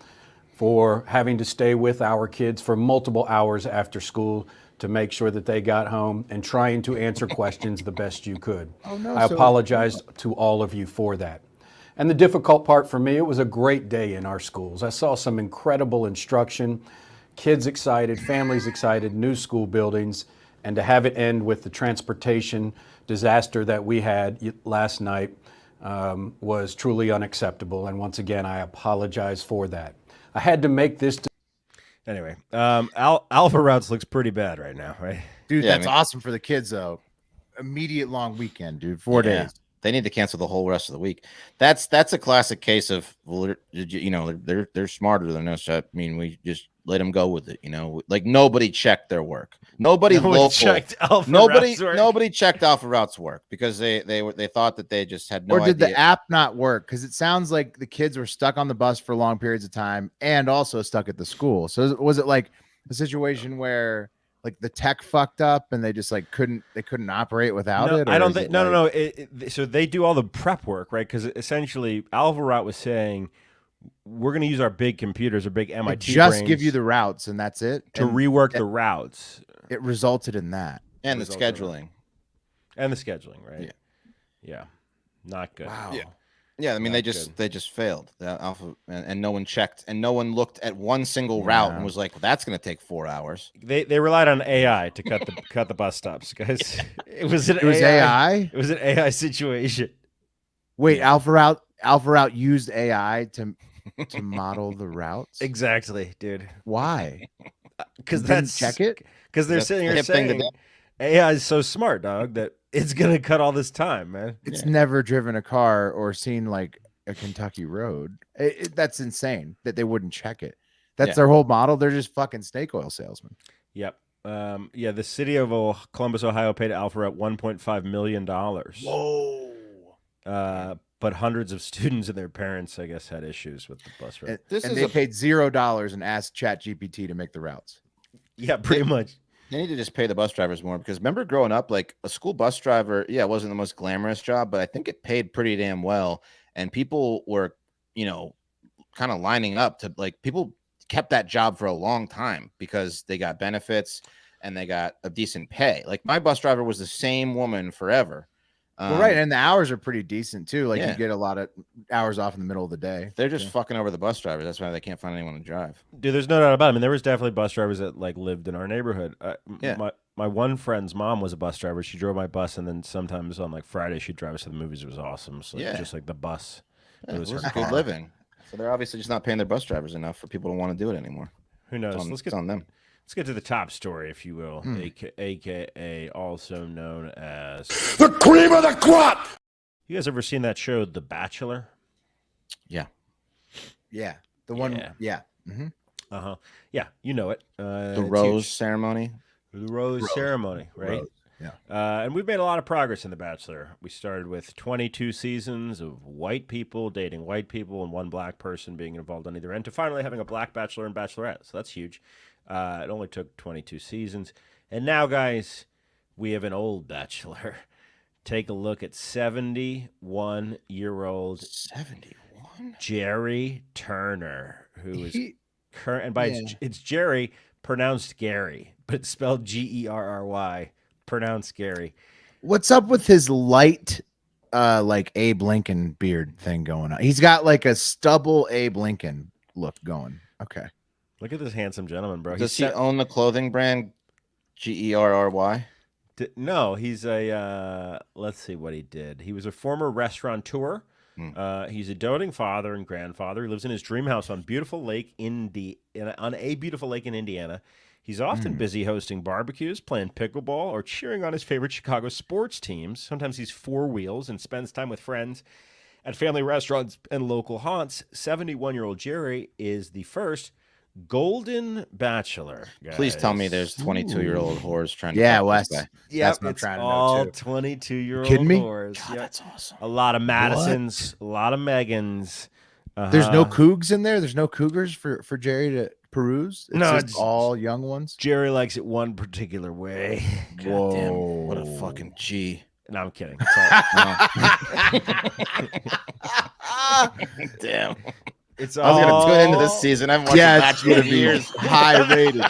for having to stay with our kids for multiple hours after school to make sure that they got home and trying to answer questions the best you could. Oh, no, I so- apologize to all of you for that. And the difficult part for me, it was a great day in our schools. I saw some incredible instruction, kids excited, families excited, new school buildings, and to have it end with the transportation disaster that we had last night was truly unacceptable. And once again, I apologize for that. I had to make this Anyway, Alpha Routes looks pretty bad right now, right? Dude, Yeah, I that's mean- awesome for the kids though. Immediate long weekend, dude. 4 Yeah. days. They need to cancel the whole rest of the week. That's a classic case of, well, you know, they're smarter than us. I mean, we just let them go with it. You know, like nobody checked their work. Nobody checked Alpha nobody Route's work. nobody checked Alpha Route's work because they thought that they just had no Or did idea. the app not work? Because it sounds like the kids were stuck on the bus for long periods of time and also stuck at the school. So was it like a situation where like the tech fucked up and they just like couldn't operate without it? Or I don't is think. it No. like- So they do all the prep work, right? Because essentially, Alpha Route was saying we're going to use our big computers or big It MIT just brains give you the routes and that's it. to And rework the routes it resulted in that. and the results of it. scheduling. and the scheduling, right? Yeah, not good. Wow. Yeah, I mean Not they just failed. The Alpha and no one checked and no one looked at one single route and was like, well, that's going to take 4 hours. They relied on AI to cut the bus stops, guys. It was AI. It was an AI situation. Wait, Alpha Route used AI to model the routes. Exactly, dude. Why? Because Didn't that's check it. Because they're That's sitting the here hip thing to saying AI is so smart, dog, that it's gonna cut all this time, man. It's never driven a car or seen like a Kentucky road. That's insane that they wouldn't check it. That's Yeah. their whole model. They're just fucking snake oil salesmen. Yep. The city of Columbus, Ohio, paid Alpha Route $1.5 million. Whoa. But hundreds of students and their parents, I guess, had issues with the bus route. And they paid $0 and asked ChatGPT to make the routes. Yeah, pretty much. They need to just pay the bus drivers more because remember growing up, like a school bus driver, yeah, it wasn't the most glamorous job, but I think it paid pretty damn well. And people were, you know, kind of lining up to like people kept that job for a long time because they got benefits and they got a decent pay. Like my bus driver was the same woman forever. Well, right. And the hours are pretty decent too. Like yeah. you get a lot of hours off in the middle of the day. They're just fucking over the bus drivers. That's why they can't find anyone to drive. Dude, there's no doubt about it. I mean, there was definitely bus drivers that like lived in our neighborhood. Yeah. My one friend's mom was a bus driver. She drove my bus, and then sometimes on like Friday she'd drive us to the movies. It was awesome. So Yeah. just like the bus. Yeah, it was her good car. living. So they're obviously just not paying their bus drivers enough for people to want to do it anymore. Who knows? It's on them. Let's get to the top story, if you will, aka also known as The cream of the crop! You guys ever seen that show, The Bachelor? Yeah. Yeah. The one. Yeah. Yeah. Mm-hmm. Yeah, you know it. The It's rose huge. ceremony. The rose ceremony, right? Rose, yeah. And we've made a lot of progress in The Bachelor. We started with 22 seasons of white people dating white people and one black person being involved on either end to finally having a black bachelor and bachelorette. So that's huge. It only took 22 seasons. And now, guys, we have an old bachelor. Take a look at 71-year-old 71? Jerry Turner, who is current, and Yeah. it's Jerry, pronounced Gary, but it's spelled Gerry, pronounced Gary. What's up with his light, like Abe Lincoln beard thing going on? He's got like a stubble Abe Lincoln look going. Okay. Look at this handsome gentleman, bro. Does he own the clothing brand Gerry? No, he's a. Let's see what he did. He was a former restaurateur. He's a doting father and grandfather. He lives in his dream house on a beautiful lake in Indiana. He's often busy hosting barbecues, playing pickleball, or cheering on his favorite Chicago sports teams. Sometimes he's four wheels and spends time with friends at family restaurants and local haunts. 71-year-old Jerry is the first Golden Bachelor. Guys. Please tell me there's 22-year-old whores trying to Yeah, fuck Wes. this guy. Yeah, That's what I'm it's trying to all know, too. 22-year-old Kidding me? whores. God, Yep. that's awesome. A lot of Madisons, a lot of Megans. There's no cougs in there. There's no cougars for Jerry to peruse. It's No, just it's- all young ones. Jerry likes it one particular way. God damn, what a fucking G. No, I'm kidding. Damn. It's I was gonna all... tune into this season. I haven't watched Yeah, The it's Bachelor gonna in be years. high rated.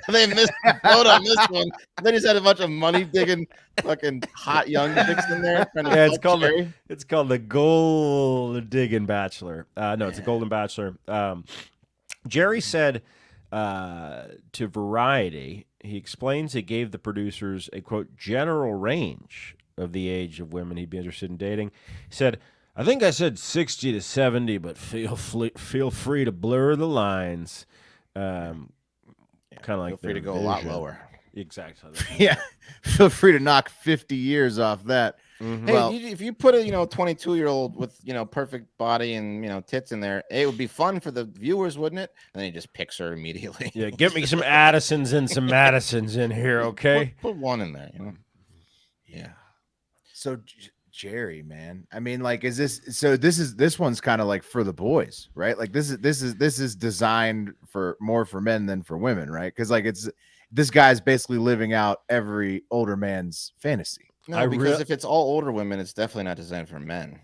They missed the boat on this one. Then he's had a bunch of money digging fucking hot young chicks in there. Trying to Yeah, it's fuck called Jerry. it's called the Gold Digging Bachelor. No, it's a Golden Bachelor. Jerry said to Variety, he explains it gave the producers a quote general range of the age of women he'd be interested in dating. He said, "I think I said 60 to 70, but feel free to blur the lines." Kind of like Feel free to their go a lot vision. lower. Exactly. Yeah. Feel free to knock 50 years off that. Hey, Well- if you put a 22-year-old with perfect body and tits in there, it would be fun for the viewers, wouldn't it? And then he just picks her immediately. Yeah, get me some Addisons and some Madisons in here, okay? Put one in there. Yeah. So Jerry, man, I mean, like, this one's kind of like for the boys, right? Like this is designed for more for men than for women, right? Because like this guy's basically living out every older man's fantasy. No, because if it's all older women, it's definitely not designed for men.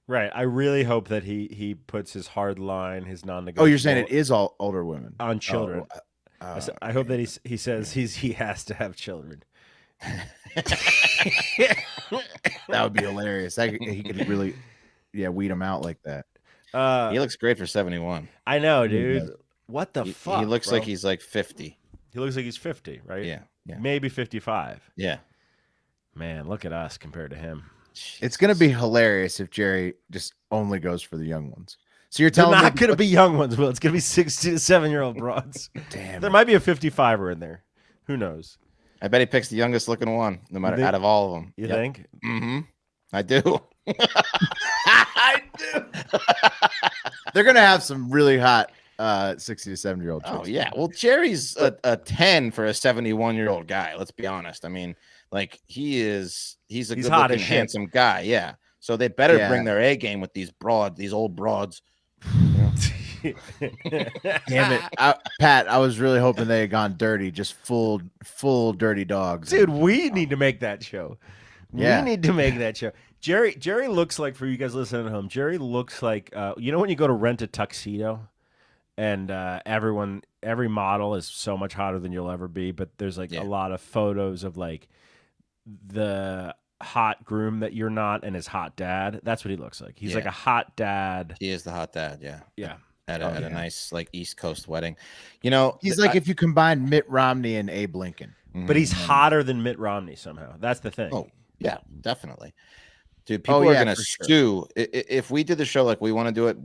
Right. I really hope that he puts his hard line, his non-negotiable. Oh, you're saying it is all older women on children. I hope that he says he has to have children. That would be hilarious. He could really, weed him out like that. He looks great for 71. I know, dude. What the fuck? He looks like he's like 50. He looks like he's 50, right? Yeah. Maybe 55. Yeah. Man, look at us compared to him. It's gonna be hilarious if Jerry just only goes for the young ones. So you're They're telling not me going to be young ones, Will. It's going to be 60 to 7-year-old broads. Damn. There might be a 55er in there. Who knows? I bet he picks the youngest looking one, no matter out of all of them. You think? Mm-hmm. I do. I do. They're gonna have some really hot 60 to 70-year-old chicks. Oh yeah. Well, Jerry's a 10 for a 71-year-old guy. Let's be honest. I mean, like he's a good hot looking, as shit. handsome guy. Yeah. So they better bring their A game with these old broads. Damn it, Pat! I was really hoping they had gone dirty, just full dirty dogs. Dude, we need to make that show. Yeah. We need to make that show. Jerry looks like, for you guys listening at home, Jerry looks like, when you go to rent a tuxedo and every model is so much hotter than you'll ever be, but there's like a lot of photos of like the hot groom that you're not and his hot dad. That's what he looks like. He's like a hot dad. He is the hot dad. Yeah. Yeah. At a nice like East Coast wedding. He's like if you combine Mitt Romney and Abe Lincoln. But he's hotter than Mitt Romney somehow. That's the thing. Oh, yeah, definitely. Dude, people are going to sue. Sure. If we did the show like we want to do it,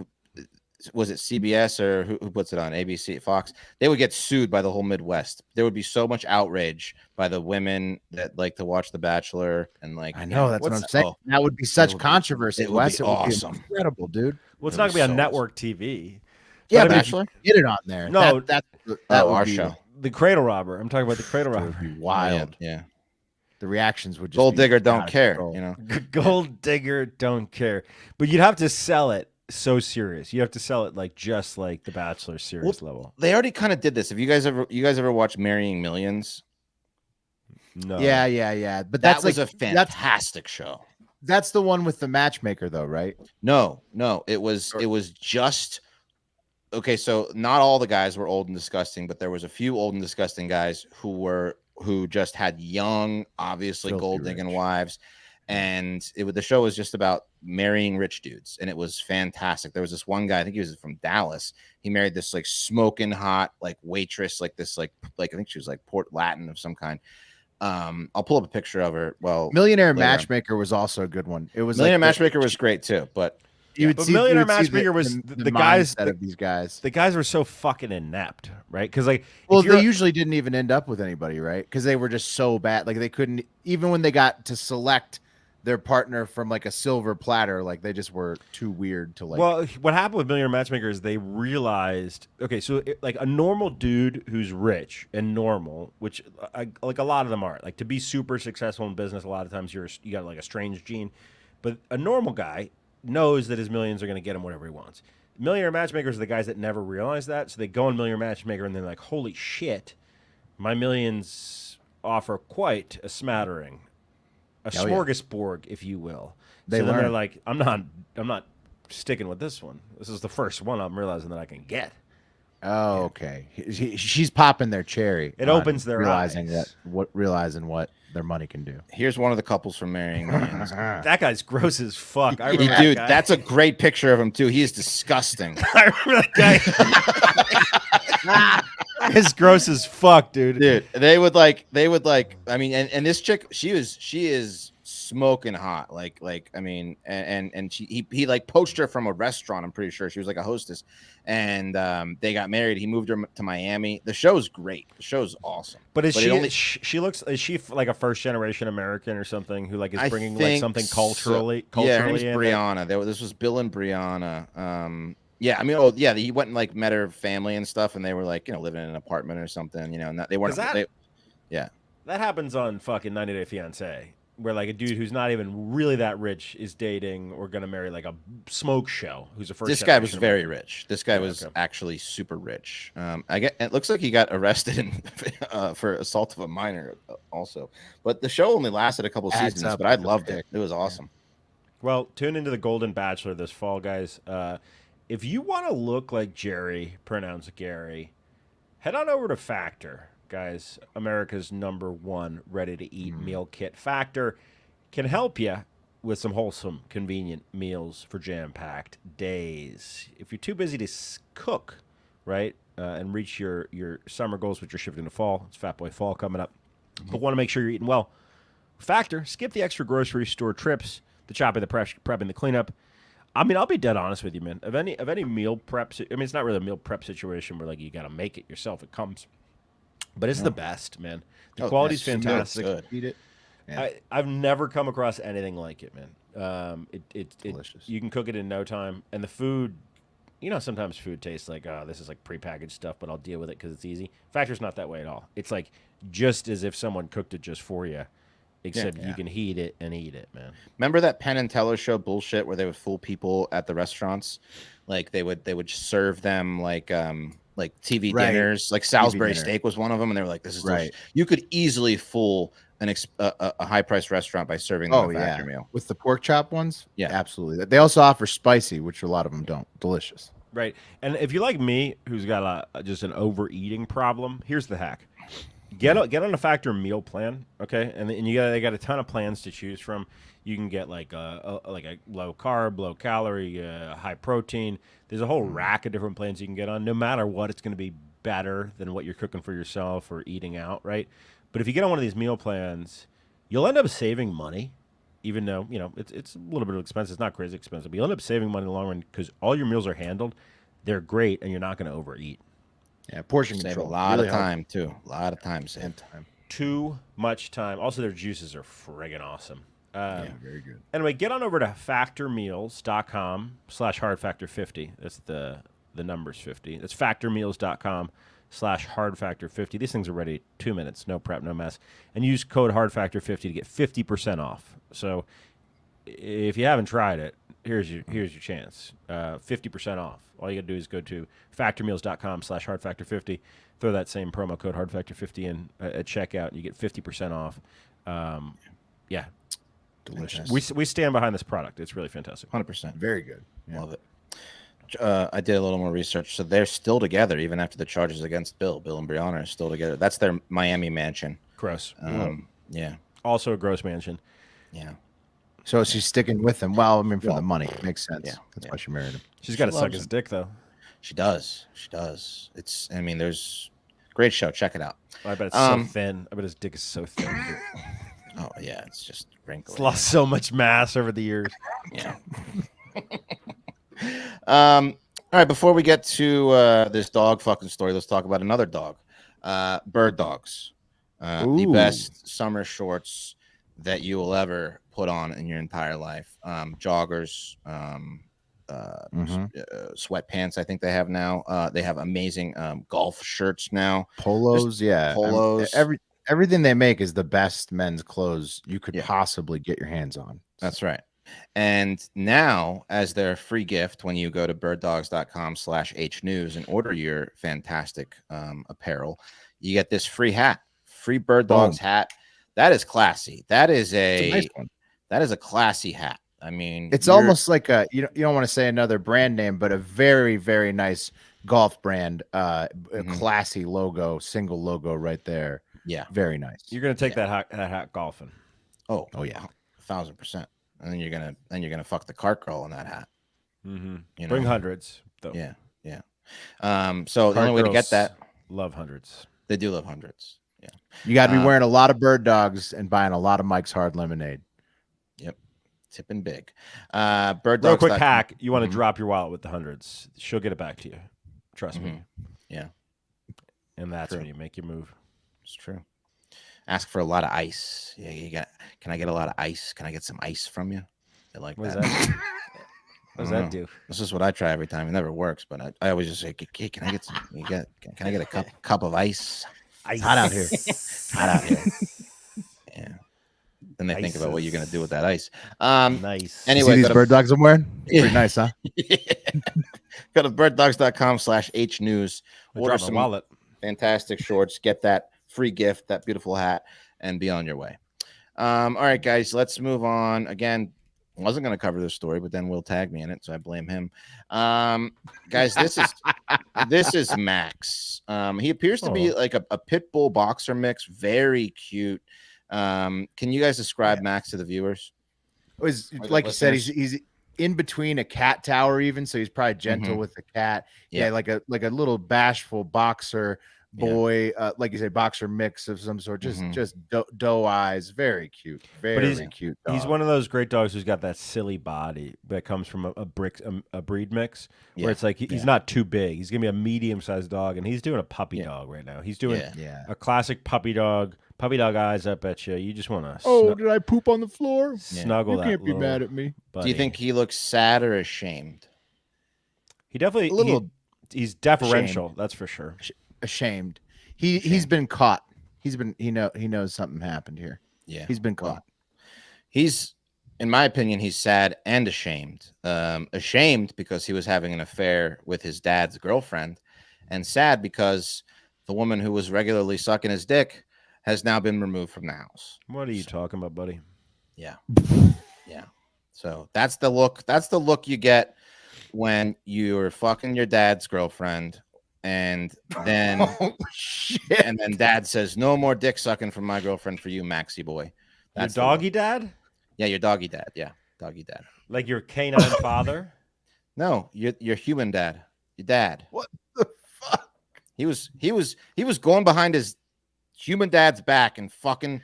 was it CBS or who puts it on? ABC, Fox? They would get sued by the whole Midwest. There would be so much outrage by the women that like to watch The Bachelor and like. I know, that's what I'm saying. That would be such controversy. It would be awesome. Incredible, dude. Well, it's not going to be on network TV. Yeah, but Bachelor? Get it on there. No, that our show. The Cradle Robber. I'm talking about the Cradle Robber. Would be wild. Yeah. The reactions would just Gold Digger don't care, control. Gold Digger don't care. But you'd have to sell it so serious. You have to sell it like just like The Bachelor serious level. They already kind of did this. Have you guys ever watched Marrying Millions? No. Yeah. But That that's was like a fantastic show. That's the one with the matchmaker, though, right? No. It was just okay. So not all the guys were old and disgusting, but there was a few old and disgusting guys who just had young, obviously gold digging wives, and the show was just about marrying rich dudes, and it was fantastic. There was this one guy, I think he was from Dallas. He married this like smoking hot like waitress, like this like I think she was like Port Latin of some kind. I'll pull up a picture of her. Well, Millionaire Matchmaker was also a good one. It was Millionaire Matchmaker was great too, but. Millionaire Matchmaker was the guys of these guys. The guys were so fucking inept, right? Because like, they usually didn't even end up with anybody, right? Because they were just so bad. Like they couldn't, even when they got to select their partner from like a silver platter, like they just were too weird to like. Well, what happened with Millionaire Matchmaker is they realized, okay, so like a normal dude who's rich and normal, which like a lot of them are, like to be super successful in business, a lot of times you got like a strange gene, but a normal guy knows that his millions are going to get him whatever he wants. Millionaire Matchmakers are the guys that never realize that, so they go on Millionaire Matchmaker and they're like, holy shit, my millions offer quite a smattering, a smorgasbord, if you will. They're like, I'm not sticking with this one. This is the first one I'm realizing that I can get. Oh, okay. She's popping their cherry. It opens their realizing eyes. Realizing what their money can do. Here's one of the couples from Marrying Millions. That guy's gross as fuck. I remember Dude, that guy. that's a great picture of him too. He is disgusting. I remember that guy. It's gross as fuck, dude. Dude, they would like. I mean, and this chick, she is smoking hot. Like I mean, and he like poached her from a restaurant. I'm pretty sure she was like a hostess, and they got married. He moved her to Miami. The show's great. The show's awesome. But is it she looks, is she like a first generation American or something who like is I bringing like think something so. culturally? Yeah, her name's in Brianna. This was Bill and Brianna. Yeah, I mean, he went and like met her family and stuff, and they were like, living in an apartment or something, and they weren't. That happens on fucking 90 Day Fiance, where like a dude who's not even really that rich is dating or gonna marry like a smoke show who's a first. This guy was very rich. This guy was actually super rich. It looks like he got arrested for assault of a minor also, but the show only lasted a couple seasons. But I loved it. It was awesome. Well, tune into the Golden Bachelor this fall, guys. If you want to look like Jerry, pronounced Gary, head on over to Factor, guys. America's #1 ready-to-eat meal kit. Factor can help you with some wholesome, convenient meals for jam-packed days. If you're too busy to cook, right, and reach your summer goals, which are shifting to fall, it's Fat Boy Fall coming up, but want to make sure you're eating well, Factor, skip the extra grocery store trips, the chopping, the prepping, the cleanup. I mean, I'll be dead honest with you, man. Of any meal prep, I mean, it's not really a meal prep situation where like you got to make it yourself. It comes, but it's the best, man. The quality's fantastic. Eat it. Yeah. I've never come across anything like it, man. It's delicious. You can cook it in no time, and the food. Sometimes food tastes like, oh, this is like prepackaged stuff, but I'll deal with it because it's easy. Factor's not that way at all. It's like just as if someone cooked it just for you. Except you can heat it and eat it, man. Remember that Penn and Teller show bullshit where they would fool people at the restaurants? Like they would serve them like TV dinners. Like Salisbury steak was one of them, and they were like, "This is delicious." You could easily fool a high priced restaurant by serving them a Factor meal with the pork chop ones. Yeah, absolutely. They also offer spicy, which a lot of them don't. Delicious. Right. And if you're like me, who's got just an overeating problem, here's the hack. Get on a Factor meal plan, okay? And they got a ton of plans to choose from. You can get like a low carb, low calorie, high protein. There's a whole rack of different plans you can get on. No matter what, it's going to be better than what you're cooking for yourself or eating out, right? But if you get on one of these meal plans, you'll end up saving money, even though it's a little bit expensive. It's not crazy expensive, but you'll end up saving money in the long run because all your meals are handled. They're great, and you're not going to overeat. Yeah, portion save control. A lot of time too. A lot of time saved. Too much time. Also, their juices are friggin' awesome. Very good. Anyway, get on over to factormeals.com/hardfactor50. That's the numbers 50. That's factormeals.com/hardfactor50. These things are ready 2 minutes. No prep, no mess. And use code hardfactor50 to get 50% off. So if you haven't tried it, here's your chance. 50% off. All you got to do is go to factormeals.com/hardfactor50. Throw that same promo code hardfactor50 in at checkout, and you get 50% off. Yeah, delicious. We stand behind this product. It's really fantastic. 100%. Very good. Yeah. Love it. I did a little more research. So they're still together even after the charges against Bill. Bill and Brianna are still together. That's their Miami mansion. Gross. Yeah. Also a gross mansion. Yeah. So she's sticking with him. Well, I mean, for the money. Makes sense. Yeah. That's why she married him. She's got to suck his dick, though. She does. There's great show. Check it out. I bet it's so thin. I bet his dick is so thin. Oh, yeah. It's just wrinkly. It's lost so much mass over the years. Yeah. All right. Before we get to this dog fucking story, let's talk about another dog. BIRDDOGS. The best summer shorts that you will ever put on in your entire life. Joggers, sweatpants, I think they have now. They have amazing golf shirts now. Polos, Polos. Everything they make is the best men's clothes you could possibly get your hands on. That's right. And now, as their free gift, when you go to birddogs.com/hnews and order your fantastic apparel, you get this free hat, free BIRDDOGS hat. That is classy. That is a nice one. That is a classy hat. I mean, it's almost like a you don't want to say another brand name, but a very, very nice golf brand, a classy logo, single logo right there. Yeah, very nice. You're gonna take that hat golfing. Oh yeah, 1,000%. And then you're gonna fuck the cart girl in that hat. Bring hundreds though. Yeah. So the only way to get that, love hundreds. They do love hundreds. Yeah. You got to be wearing a lot of BIRDDOGS and buying a lot of Mike's Hard Lemonade. Tipping big. Real BIRDDOGS.com. quick hack. You want to drop your wallet with the hundreds. She'll get it back to you. Trust me. Yeah. And that's when you make your move. It's true. Ask for a lot of ice. Yeah, can I get a lot of ice? Can I get some ice from you? They like What that. does that what does that do? This is what I try every time. It never works, but I always just say, hey, can I get some? Can I get a cup of ice? Ice. Hot out here. Hot out here. Yeah. Then they think about what you're gonna do with that ice. Nice. Anyway, See these bird dogs I'm wearing? Yeah. Pretty nice, huh? Go to birddogs.com/hnews. Order Drop my some wallet. fantastic shorts. Get that free gift, that beautiful hat, and be on your way. All right, guys, let's move on. Again, I wasn't going to cover this story, but then Will tag me in it, so I blame him. Guys, this is Max. He appears to be like a pit bull boxer mix, very cute. Can you guys describe Max to the viewers? It was Or the like you said, listeners? he's in between a cat tower, even, so he's probably gentle with the cat. Yeah. Like a little bashful boxer boy, like you say, boxer mix of some sort. Just doe eyes, very cute, very cute. He's dog. one of those great dogs who's got that silly body that comes from a breed mix, where it's like he's not too big. He's gonna be a medium-sized dog, and he's doing a puppy dog right now. He's doing a classic puppy dog eyes up at you. You just want to did I poop on the floor? snuggle You that. can't be mad at me. Do you think he looks sad or ashamed? He definitely he's deferential, that's for sure. Ashamed. He's been caught. He knows something happened here. Yeah, he's been caught. He's, in my opinion, he's sad and ashamed. Ashamed because he was having an affair with his dad's girlfriend, and sad because the woman who was regularly sucking his dick has now been removed from the house. What are you talking about, buddy? Yeah. So that's the look. That's the look you get when you're fucking your dad's girlfriend, and then and then dad says, "No more dick sucking from my girlfriend for you, Maxie boy." That's your doggy dad? Yeah, your doggy dad. Yeah, doggy dad. Like your canine father? No, your human dad. Your dad. What the fuck? He was going behind his human dad's back and fucking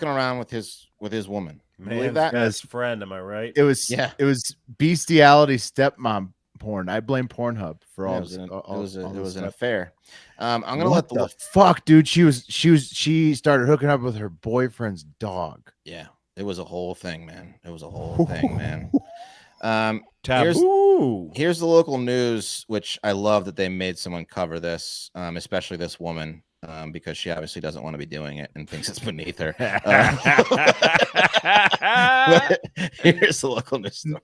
around with his woman. Believe that? Best friend, am I right? It was bestiality stepmom porn. I blame Pornhub for all. It was an affair. I'm gonna let the fuck, dude. She started hooking up with her boyfriend's dog. Yeah, it was a whole thing, man. It was a whole thing, man. Here's the local news, which I love that they made someone cover this, especially this woman, because she obviously doesn't want to be doing it and thinks it's beneath her. Here's the local news story.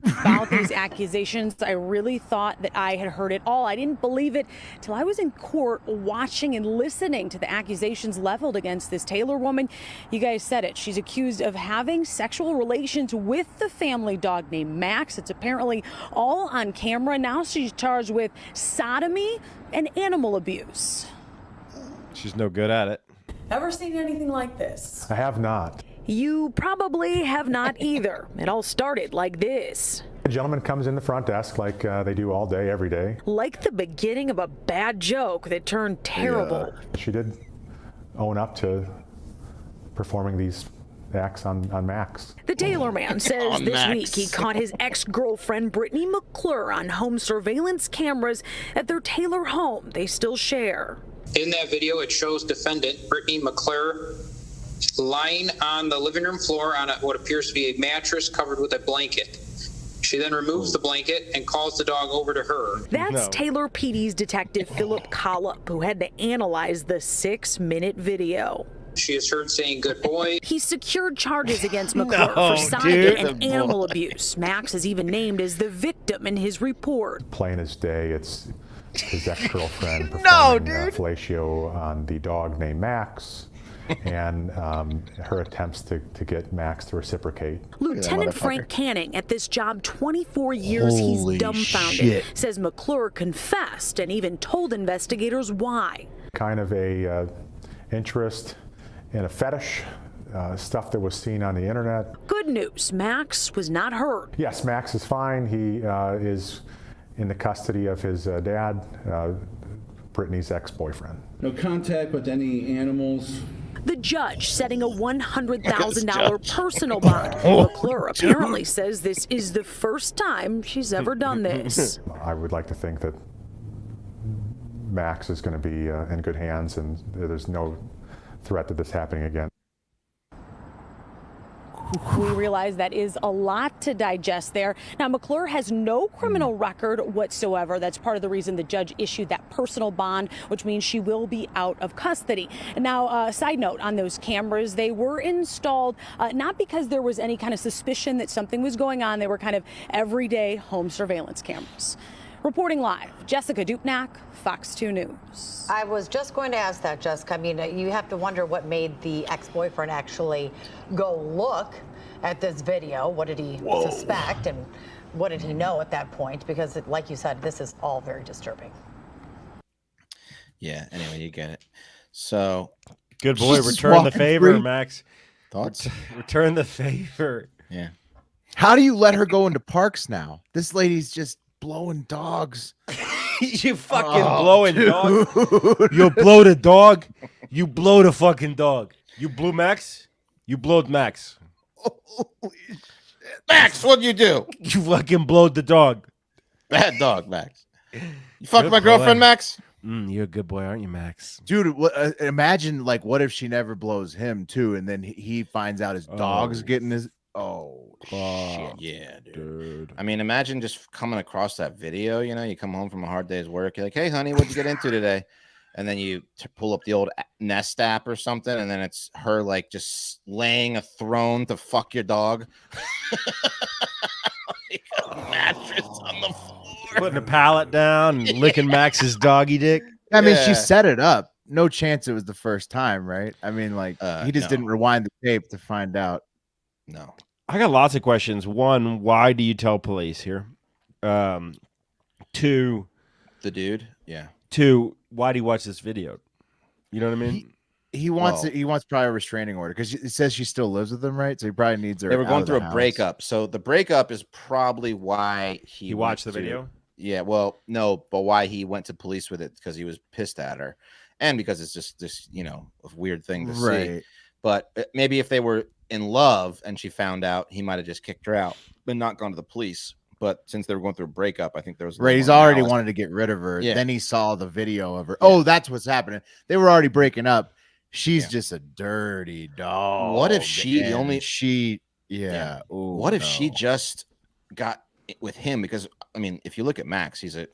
About these accusations, I really thought that I had heard it all. I didn't believe it till I was in court watching and listening to the accusations leveled against this Taylor woman. You guys said it. She's accused of having sexual relations with the family dog named Max. It's apparently all on camera. Now she's charged with sodomy and animal abuse. She's no good at it. Ever seen anything like this? I have not. You probably have not either. It all started like this. A gentleman comes in the front desk like they do all day, every day. Like the beginning of a bad joke that turned terrible. She did own up to performing these acts on Max. The Taylor man says this week he caught his ex-girlfriend Brittany McClure on home surveillance cameras at their Taylor home they still share. In that video, it shows defendant Brittany McClure lying on the living room floor on what appears to be a mattress covered with a blanket. She then removes the blanket and calls the dog over to her. That's Taylor PD's detective Philip Collop, who had to analyze the 6-minute video. She is heard saying, "Good boy." He secured charges against McClure for sodomy and animal abuse. Max is even named as the victim in his report. Plain as day, it's his ex-girlfriend performing fellatio on the dog named Max. And her attempts to get Max to reciprocate. Lieutenant Frank Canning, at this job 24 years, he's dumbfounded. Says McClure confessed and even told investigators why. Kind of a interest in a fetish, stuff that was seen on the internet. Good news, Max was not hurt. Yes, Max is fine. He is in the custody of his dad, Brittany's ex-boyfriend. No contact with any animals? The judge setting a $100,000 personal bond. McClure apparently says this is the first time she's ever done this. I would like to think that Max is going to be in good hands, and there's no threat to this happening again. We realize that is a lot to digest there. Now, McClure has no criminal record whatsoever. That's part of the reason the judge issued that personal bond, which means she will be out of custody. And now, side note on those cameras, they were installed not because there was any kind of suspicion that something was going on. They were kind of everyday home surveillance cameras. Reporting live, Jessica Dupnack, Fox 2 News. I was just going to ask that, Jessica. I mean, you have to wonder what made the ex-boyfriend actually go look at this video. What did he suspect, and what did he know at that point? Because, like you said, this is all very disturbing. Yeah, anyway, you get it. So, good boy, Jesus, return the walking favor, free. Max. thoughts? Return the favor. Yeah. How do you let her go into parks now? This lady's just blowing dogs. You fucking blowing dog. You blow the dog. You blow the fucking dog. You blew Max. You blowed Max. Holy shit. Max, what'd you do? You fucking blowed the dog. Bad dog, Max. You fucked Good my girlfriend, boy. Max? You're a good boy, aren't you, Max? Dude, imagine like what if she never blows him too, and then he finds out his dog's getting his. Oh, Shit, yeah, dude. I mean, imagine just coming across that video. You know, you come home from a hard day's work. You're like, hey, honey, what'd you get into today? And then you pull up the old Nest app or something, and then it's her like just laying a throne to fuck your dog. Like a mattress on the floor. Putting a pallet down and licking Max's doggy dick. I mean, Yeah. she set it up. No chance it was the first time, right? I mean, like he just no. didn't rewind the tape to find out. No. I got lots of questions. One, why do you tell police here? Two, The dude? Yeah. why do you watch this video? You know what I mean? He wants Well- it. He wants probably a restraining order because it says she still lives with him, right? So he probably needs her. They were out going of through the a house. breakup. So the breakup is probably why He watched the video? Yeah, well, no, but why he went to police with it, because he was pissed at her, and because it's just this, you know, a weird thing to see. Right. But maybe if they were in love and she found out, he might have just kicked her out and not gone to the police. But since they were going through a breakup, I think there was a Right. little He's more already malice. wanted to get rid of her. Yeah. Then he saw the video of her. Oh, that's what's happening. They were already breaking up. She's Yeah. just a dirty dog. What if she and only- she? Yeah. Ooh, What if she no. just got it with him? Because I mean, if you look at Max, he's a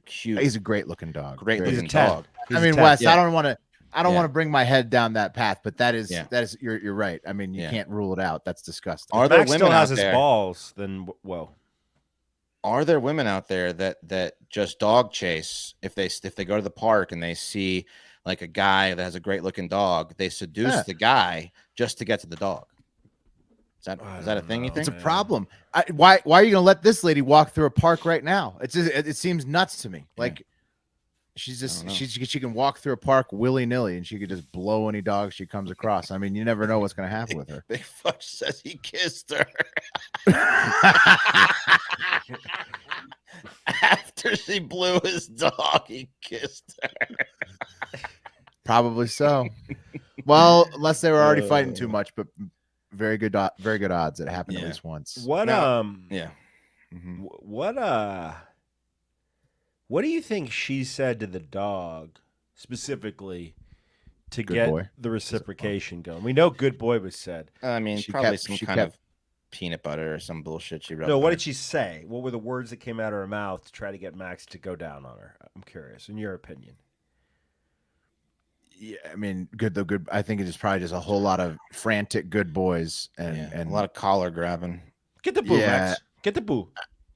cute, He's a great looking dog. great Very- He's a looking 10. dog. He's I a mean, 10. Wes, Yeah. I don't want to Yeah. bring my head down that path, but that is Yeah. you're right. I mean, you Yeah. can't rule it out. That's disgusting. Are there Max women still has out his there? balls, then whoa. Are there women out there that just dog chase? If they go to the park and they see like a guy that has a great looking dog, they seduce Yeah. the guy just to get to the dog. Is that a thing you know, think? It's a problem. Why are you gonna let this lady walk through a park right now? It's just, it seems nuts to me. Like she's just don't know. she can walk through a park willy nilly and she could just blow any dog she comes across. I mean, you never know what's gonna happen with her. Big Fudge says he kissed her after she blew his dog. He kissed her. Probably so. Well, unless they were already fighting too much, but very good odds it happened at Yeah. least once. What Now- Yeah. Mhm. what do you think she said to the dog specifically to Good get boy. the reciprocation going? We know good boy was said. I mean, She probably kept- some she kind kept- of peanut butter or some bullshit she wrote. No, what did she say? What were the words that came out of her mouth to try to get Max to go down on her? I'm curious, in your opinion. Yeah, I mean, good. I think it is probably just a whole lot of frantic good boys and a lot of collar grabbing. Get the boo, Yeah. Max. Get the boo.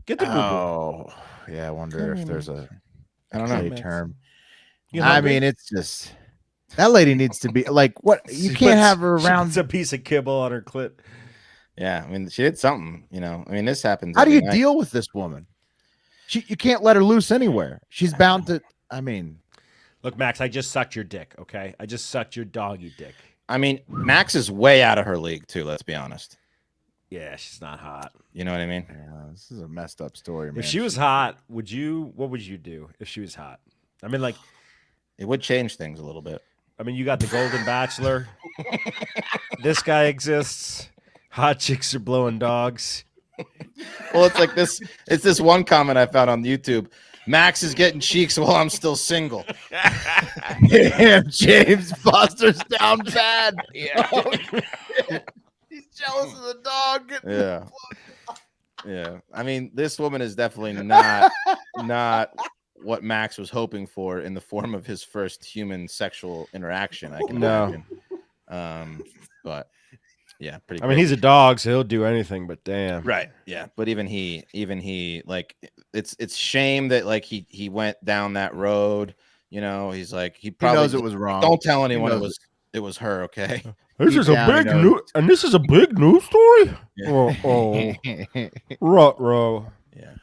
Get the boo. Oh, yeah. I wonder if there's a I don't know. play term. You I hungry? mean, it's just that lady needs to be like, what? You She can't puts- have her she around. puts a piece of kibble on her clit. Yeah, I mean, she did something. You know, I mean, this happens. How do every you night. deal with this woman? You can't let her loose anywhere. She's bound to. I mean, Look, Max, I just sucked your dick, okay? I just sucked your doggy dick. I mean, Max is way out of her league too. Let's be honest. Yeah, she's not hot. You know what I mean? yeah, this is a messed up story, man. If she was hot, what would you do if she was hot? I mean, like, It would change things a little bit. I mean, you got the Golden Bachelor. This guy exists. Hot chicks are blowing dogs. Well, it's like this. It's this one comment I found on YouTube. Max is getting cheeks while I'm still single. Damn, James Foster's down bad. Yeah. Oh, he's jealous of the dog. Yeah. Yeah. I mean, this woman is definitely not what Max was hoping for in the form of his first human sexual interaction. I can imagine. But yeah, pretty. I mean, he's a dog, so he'll do anything. But damn, right? Yeah, but even he, like, it's shame that like he went down that road. You know, he's like he probably knows it was wrong. Don't tell anyone it was her. Okay. This is a big news, and this is a big news story. Yeah. Ruh-roh. Yeah.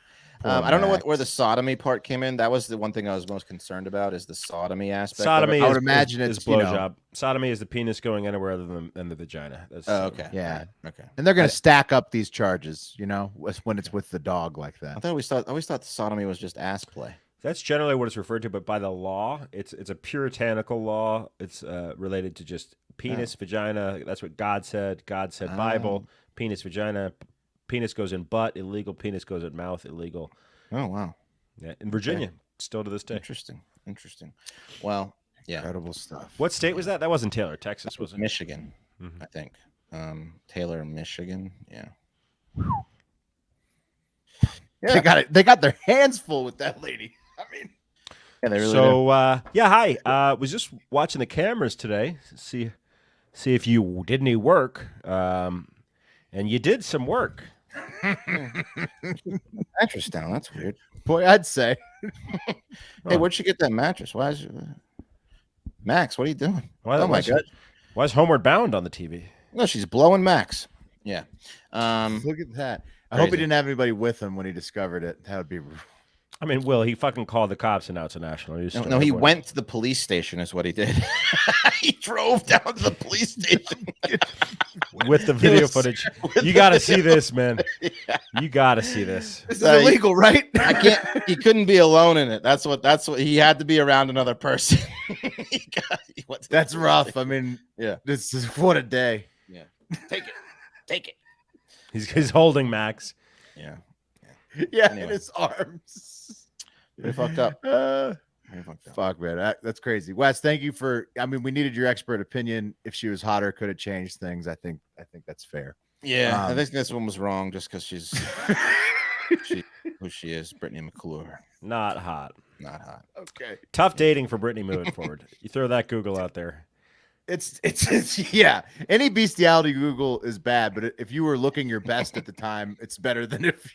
I don't know where the sodomy part came in. That was the one thing I was most concerned about is the sodomy aspect. Sodomy, I would imagine it's blowjob. Sodomy is the penis going anywhere other than the vagina. That's okay. Yeah. Okay. And they're gonna stack up these charges, you know, when it's with the dog like that. I always thought the sodomy was just ass play. That's generally what it's referred to, but by the law, it's a puritanical law. It's related to just penis, vagina. That's what God said. God said Bible. Penis, vagina. Penis goes in butt, illegal. Penis goes in mouth, illegal. Oh, wow. Yeah, in Virginia, still to this day. Interesting. Well, yeah. Incredible stuff. What state was that? That wasn't Taylor, Texas, was it? Michigan, I think. Taylor, Michigan. Yeah. Yeah. They got their hands full with that lady. I mean, yeah, they really so hi. Was just watching the cameras today. See if you did any work. And you did some work. mattress down. That's weird. Boy, I'd say. Hey, where'd you get that mattress? Why is Max? What are you doing? Oh my God! Why is Homeward Bound on the TV? No, she's blowing Max. Yeah. Look at that. I hope he didn't have anybody with him when he discovered it. That would be. I mean, Will, he fucking called the cops and now it's a national. No, he went to the police station is what he did. He drove down to the police station. With the video footage. You got to see this, man. Yeah. You got to see this. This is illegal, right? He couldn't be alone in it. That's what he had to be around another person. That's rough. I mean, yeah. This is what a day. Yeah. Take it. He's holding Max. Yeah. Yeah, Anyway. in his arms. They fucked up. Fuck, man. That's crazy. Wes, thank you we needed your expert opinion. If she was hotter, could it change things? I think that's fair. Yeah, I think this one was wrong just because she's who she is, Brittany McClure. Not hot. Okay. Tough dating for Brittany moving forward. You throw that Google out there. It's yeah. Any bestiality Google is bad, but if you were looking your best at the time, it's better than if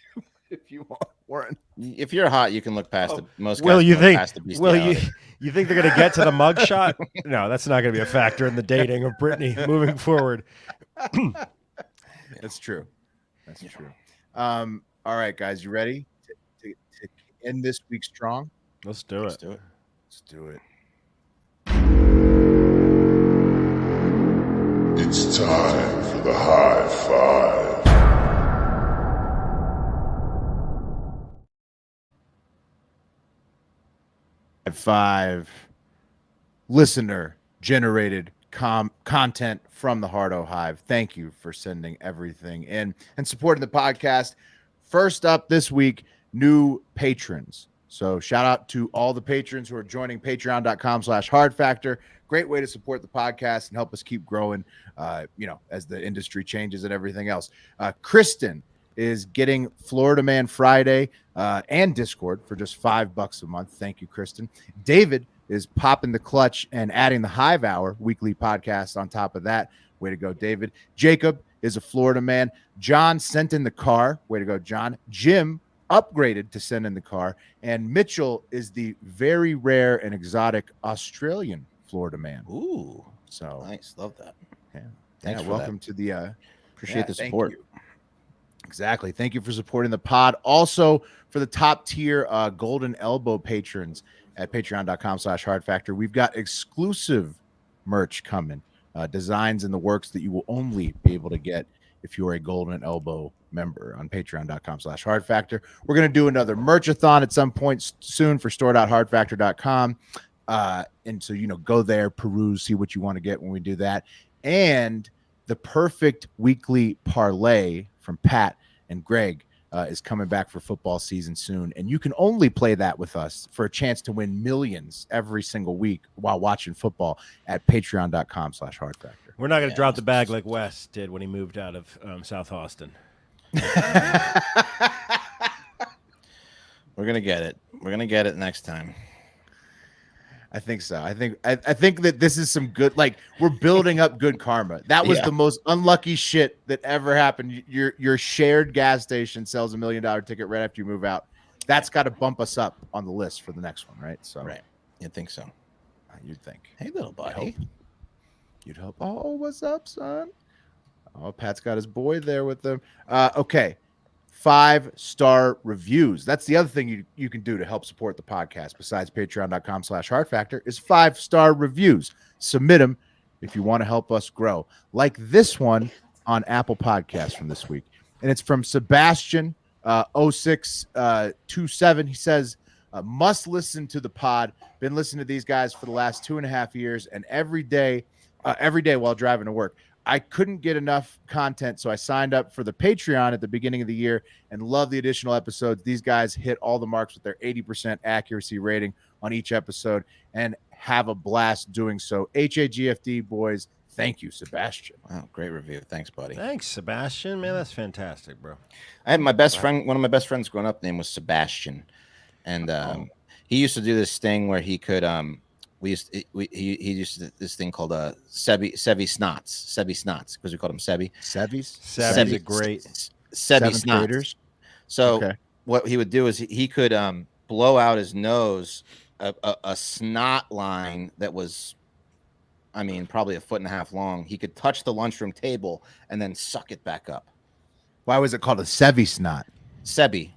you weren't. If you're hot, you can look past it. Most Will, guys you can look think? past the Will, bestiality. you think they're gonna get to the mugshot? No, that's not gonna be a factor in the dating of Brittany moving forward. That's true. That's true. All right, guys, you ready to end this week strong? Let's do it. Let's do it. It's time for the high five. Five listener generated content from the Hardo Hive. Thank you for sending everything in and supporting the podcast. First up this week, new patrons. So shout out to all the patrons who are joining patreon.com/hardfactor. Great way to support the podcast and help us keep growing, as the industry changes and everything else. Kristen is getting Florida Man Friday and Discord for just $5 a month. Thank you, Kristen. David is popping the clutch and adding the Hive Hour weekly podcast on top of that. Way to go, David. Jacob is a Florida man. John sent in the car. Way to go, John. Jim upgraded to send in the car. And Mitchell is the very rare and exotic Australian Florida man. Ooh, so nice. Love that. Yeah. Thanks for welcome that. to the Appreciate the support. Exactly. Thank you for supporting the pod. Also, for the top tier Golden Elbow patrons at patreon.com/hardfactor, we've got exclusive merch coming, designs in the works that you will only be able to get if you're a Golden Elbow member on patreon.com/hardfactor. We're going to do another merchathon at some point soon for store.hardfactor.com. And so, go there, peruse, see what you want to get when we do that. And the perfect weekly parlay from Pat and Greg is coming back for football season soon. And you can only play that with us for a chance to win millions every single week while watching football at patreon.com/hardfactor. We're not going to drop the bag like Wes did when he moved out of South Austin. We're going to get it. We're going to get it next time. I think so. I think that this is some good, like, we're building up good karma. That was the most unlucky shit that ever happened. Your shared gas station sells $1 million ticket right after you move out. That's got to bump us up on the list for the next one, right? So, right. You'd think so. You'd think. Hey, little buddy. You'd hope. Oh, what's up, son? Oh, Pat's got his boy there with them. Okay. 5-star reviews. That's the other thing you can do to help support the podcast besides patreon.com/hardfactor is 5-star reviews. Submit them if you want to help us grow. Like this one on Apple Podcasts from this week. And it's from Sebastian 0627. He says, must listen to the pod. Been listening to these guys for the last 2.5 years and every day while driving to work. I couldn't get enough content, so I signed up for the Patreon at the beginning of the year and love the additional episodes. These guys hit all the marks with their 80% accuracy rating on each episode and have a blast doing so. HAGFD boys, thank you, Sebastian. Wow, great review. Thanks, buddy. Thanks, Sebastian. Man, that's fantastic, bro. I had my best friend, one of my best friends growing up, name was Sebastian. And he used to do this thing where he could he used to this thing called Sebi Snots because we called him Sebi. Sebi's a great Sebi Snots. So what he would do is he could blow out his nose a snot line that was, I mean, probably 1.5 feet long. He could touch the lunchroom table and then suck it back up. Why was it called a Sebi snot? Sebi.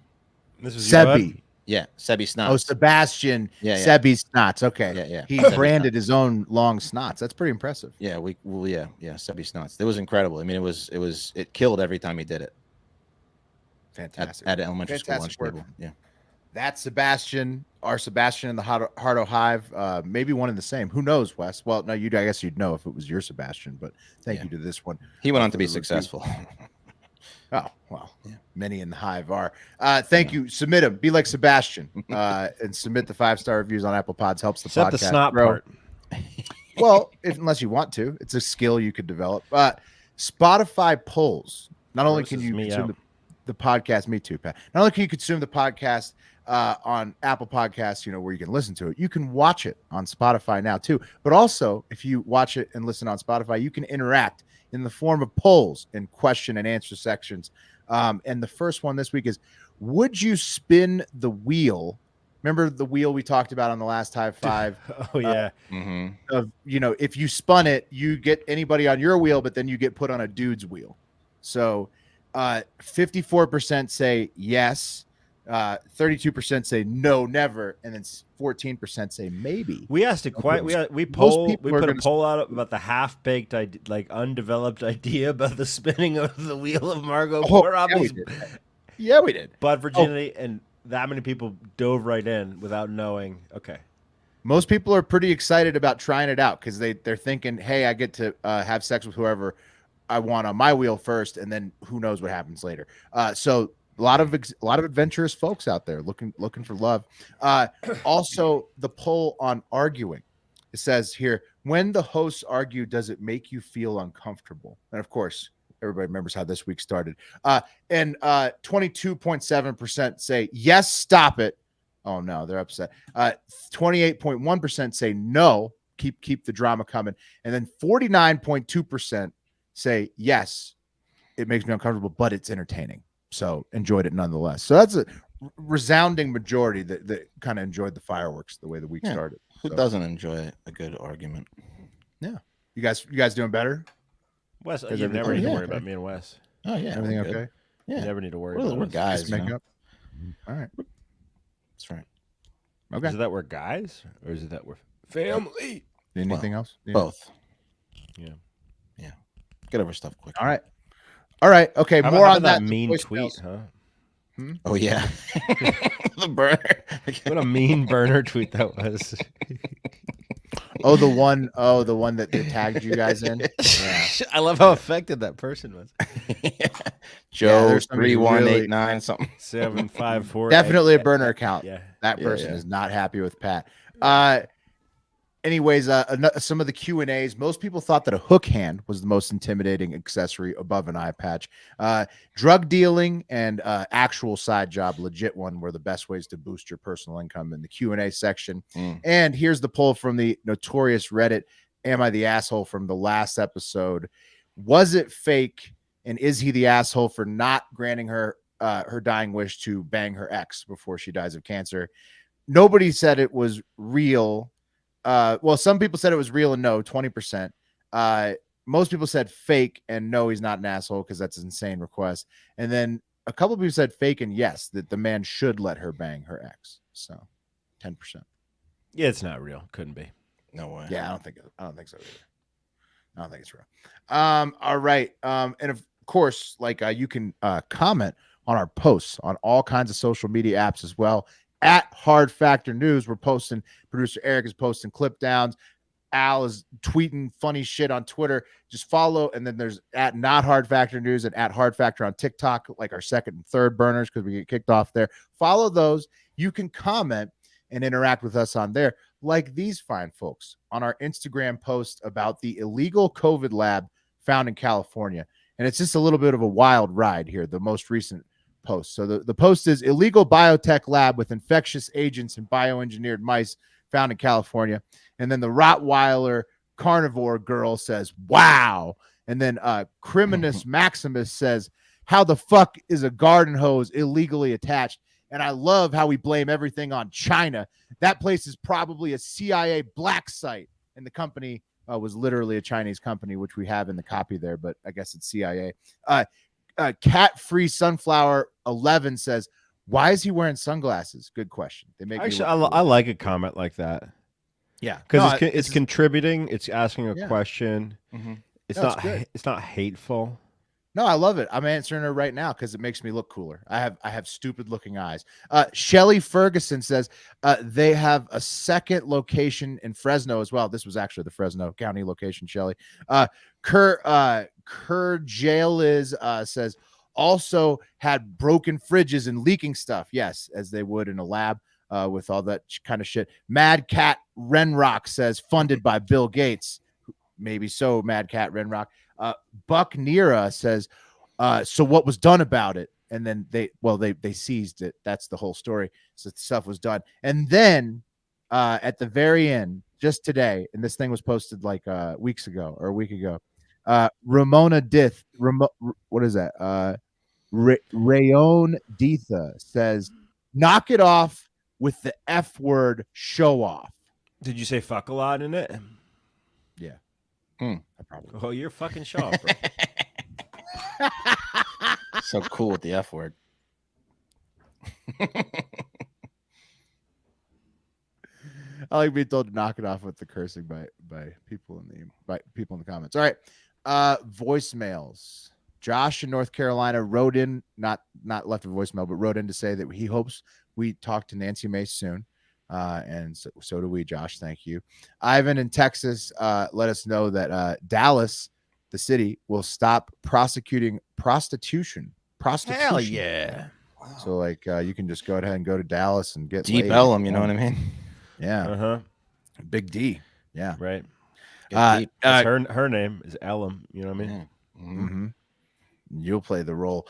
This was Sebi. Yeah, Sebi Snots. Oh, Sebastian. Yeah. Sebi Snots. Okay. Yeah. He branded his own long snots. That's pretty impressive. Yeah, Sebi Snots. It was incredible. I mean, it killed every time he did it. Fantastic. At elementary school lunch table. Yeah. That's Sebastian, our Sebastian in the Hardo Hive. Maybe one and the same. Who knows, Wes? Well, no, I guess you'd know if it was your Sebastian, but thank you to this one. He went on to be successful. Oh, well, many in the Hive are. Thank you. Submit them. Be like Sebastian and submit the 5-star reviews on Apple Pods. Helps the podcast the snot grow. part. Well, unless you want to. It's a skill you could develop. Spotify polls. Not only can you consume the podcast, me too, Pat. Not only can you consume the podcast on Apple Podcasts, where you can listen to it, you can watch it on Spotify now too. But also, if you watch it and listen on Spotify, you can interact in the form of polls and question and answer sections. And the first one this week is, would you spin the wheel? Remember the wheel we talked about on the last High Five? Oh, yeah. Of, if you spun it, you get anybody on your wheel, but then you get put on a dude's wheel. So 54% say yes. 32% say no, never, and then 14% say maybe. We asked it quite. We put a poll out about the half-baked, undeveloped idea about the spinning of the wheel of Margot. Yeah, we did. But virginity, and that many people dove right in without knowing. Okay. Most people are pretty excited about trying it out because they're thinking, hey, I get to have sex with whoever I want on my wheel first, and then who knows what happens later. So. A lot of adventurous folks out there looking for love. Also, the poll on arguing. It says here, when the hosts argue, does it make you feel uncomfortable? And of course, everybody remembers how this week started. And 22.7% say yes, stop it. Oh no, they're upset. 28.1% say no, keep the drama coming. And then 49.2% say yes, it makes me uncomfortable, but it's entertaining. So enjoyed it nonetheless. So that's a resounding majority that kind of enjoyed the fireworks the way the week started. Who doesn't enjoy a good argument? Yeah. You guys doing better? Wes, you never need to worry about me and Wes. Oh yeah, everything okay? Yeah, you never need to worry. About we're guys. Just make up. All right, that's right. Okay. Is it that we're guys, or is it that we're family? Anything else? Yeah. Both. Yeah. Get over stuff quick. All right. Okay. How more about on that mean tweet, huh? Oh yeah, the burner. What a mean burner tweet that was. Oh, the one that they tagged you guys in. Yeah. I love how affected that person was. Joe there's somebody 3189 something. 754. Definitely a burner account. Yeah. That Yeah, person yeah. is not happy with Pat. Anyways, some of the Q&As, most people thought that a hook hand was the most intimidating accessory above an eye patch. Drug dealing and actual side job, legit one, were the best ways to boost your personal income in the Q&A section. And here's the poll from the notorious Reddit, Am I the Asshole, from the last episode. Was it fake, and is he the asshole for not granting her her dying wish to bang her ex before she dies of cancer? Nobody said it was real. Well, some people said it was real and no, 20%. Most people said fake and no, he's not an asshole because that's an insane request. And then a couple of people said fake and yes, that the man should let her bang her ex. So 10%. Yeah, it's not real. Couldn't be. No way. Yeah, I don't think so either. I don't think it's real. All right. And of course, like you can comment on our posts on all kinds of social media apps as well. At Hard Factor News, we're posting. Producer Eric is posting clip downs. Al is tweeting funny shit on Twitter. Just follow, and then there's at Not Hard Factor News and at Hard Factor on TikTok, like our second and third burners because we get kicked off there. Follow those. You can comment and interact with us on there, like these fine folks on our Instagram post about the illegal COVID lab found in California. And it's just a little bit of a wild ride here, the most recent post. So the post is illegal biotech lab with infectious agents and bioengineered mice found in California. And then the Rottweiler carnivore girl says, wow. And then Criminus Maximus says, how the fuck is a garden hose illegally attached? And I love how we blame everything on China. That place is probably a CIA black site. And the company was literally a Chinese company, which we have in the copy there, but I guess it's CIA. Cat Free Sunflower 11 says, why is he wearing sunglasses? Good question. They make Actually, I like a comment like that. Yeah, because it's contributing. It's asking a question. Mm-hmm. It's not hateful. No, I love it. I'm answering her right now because it makes me look cooler. I have stupid looking eyes. Shelly Ferguson says they have a second location in Fresno as well. This was actually the Fresno County location, Shelly. Kerr Jail says also had broken fridges and leaking stuff. Yes, as they would in a lab with all that kind of shit. Mad Cat Renrock says funded by Bill Gates. Maybe so, Mad Cat Renrock. Buck Nera says, so what was done about it? And then they seized it. That's the whole story. So stuff was done. And then at the very end, just today, and this thing was posted like weeks ago or a week ago, Ramona Dith, what is that? Rayon Ditha says, knock it off with the F word show off. Did you say fuck a lot in it? Yeah. I probably. Oh, you're fucking show off, bro. So cool with the F word. I like being told to knock it off with the cursing by people in the comments. All right. Voicemails. Josh in North Carolina wrote in, not left a voicemail, but wrote in to say that he hopes we talk to Nancy Mace soon. And so do we, Josh. Thank you. Ivan in Texas let us know that Dallas, the city, will stop prosecuting prostitution. Hell yeah. Wow. So like you can just go ahead and go to Dallas and get Deep laid. Ellum, you know what I mean? Yeah. Uh-huh. Big D. Yeah. Right. Deep. Her name is Ellum. You know what I mean? Mm-hmm. You'll play the role.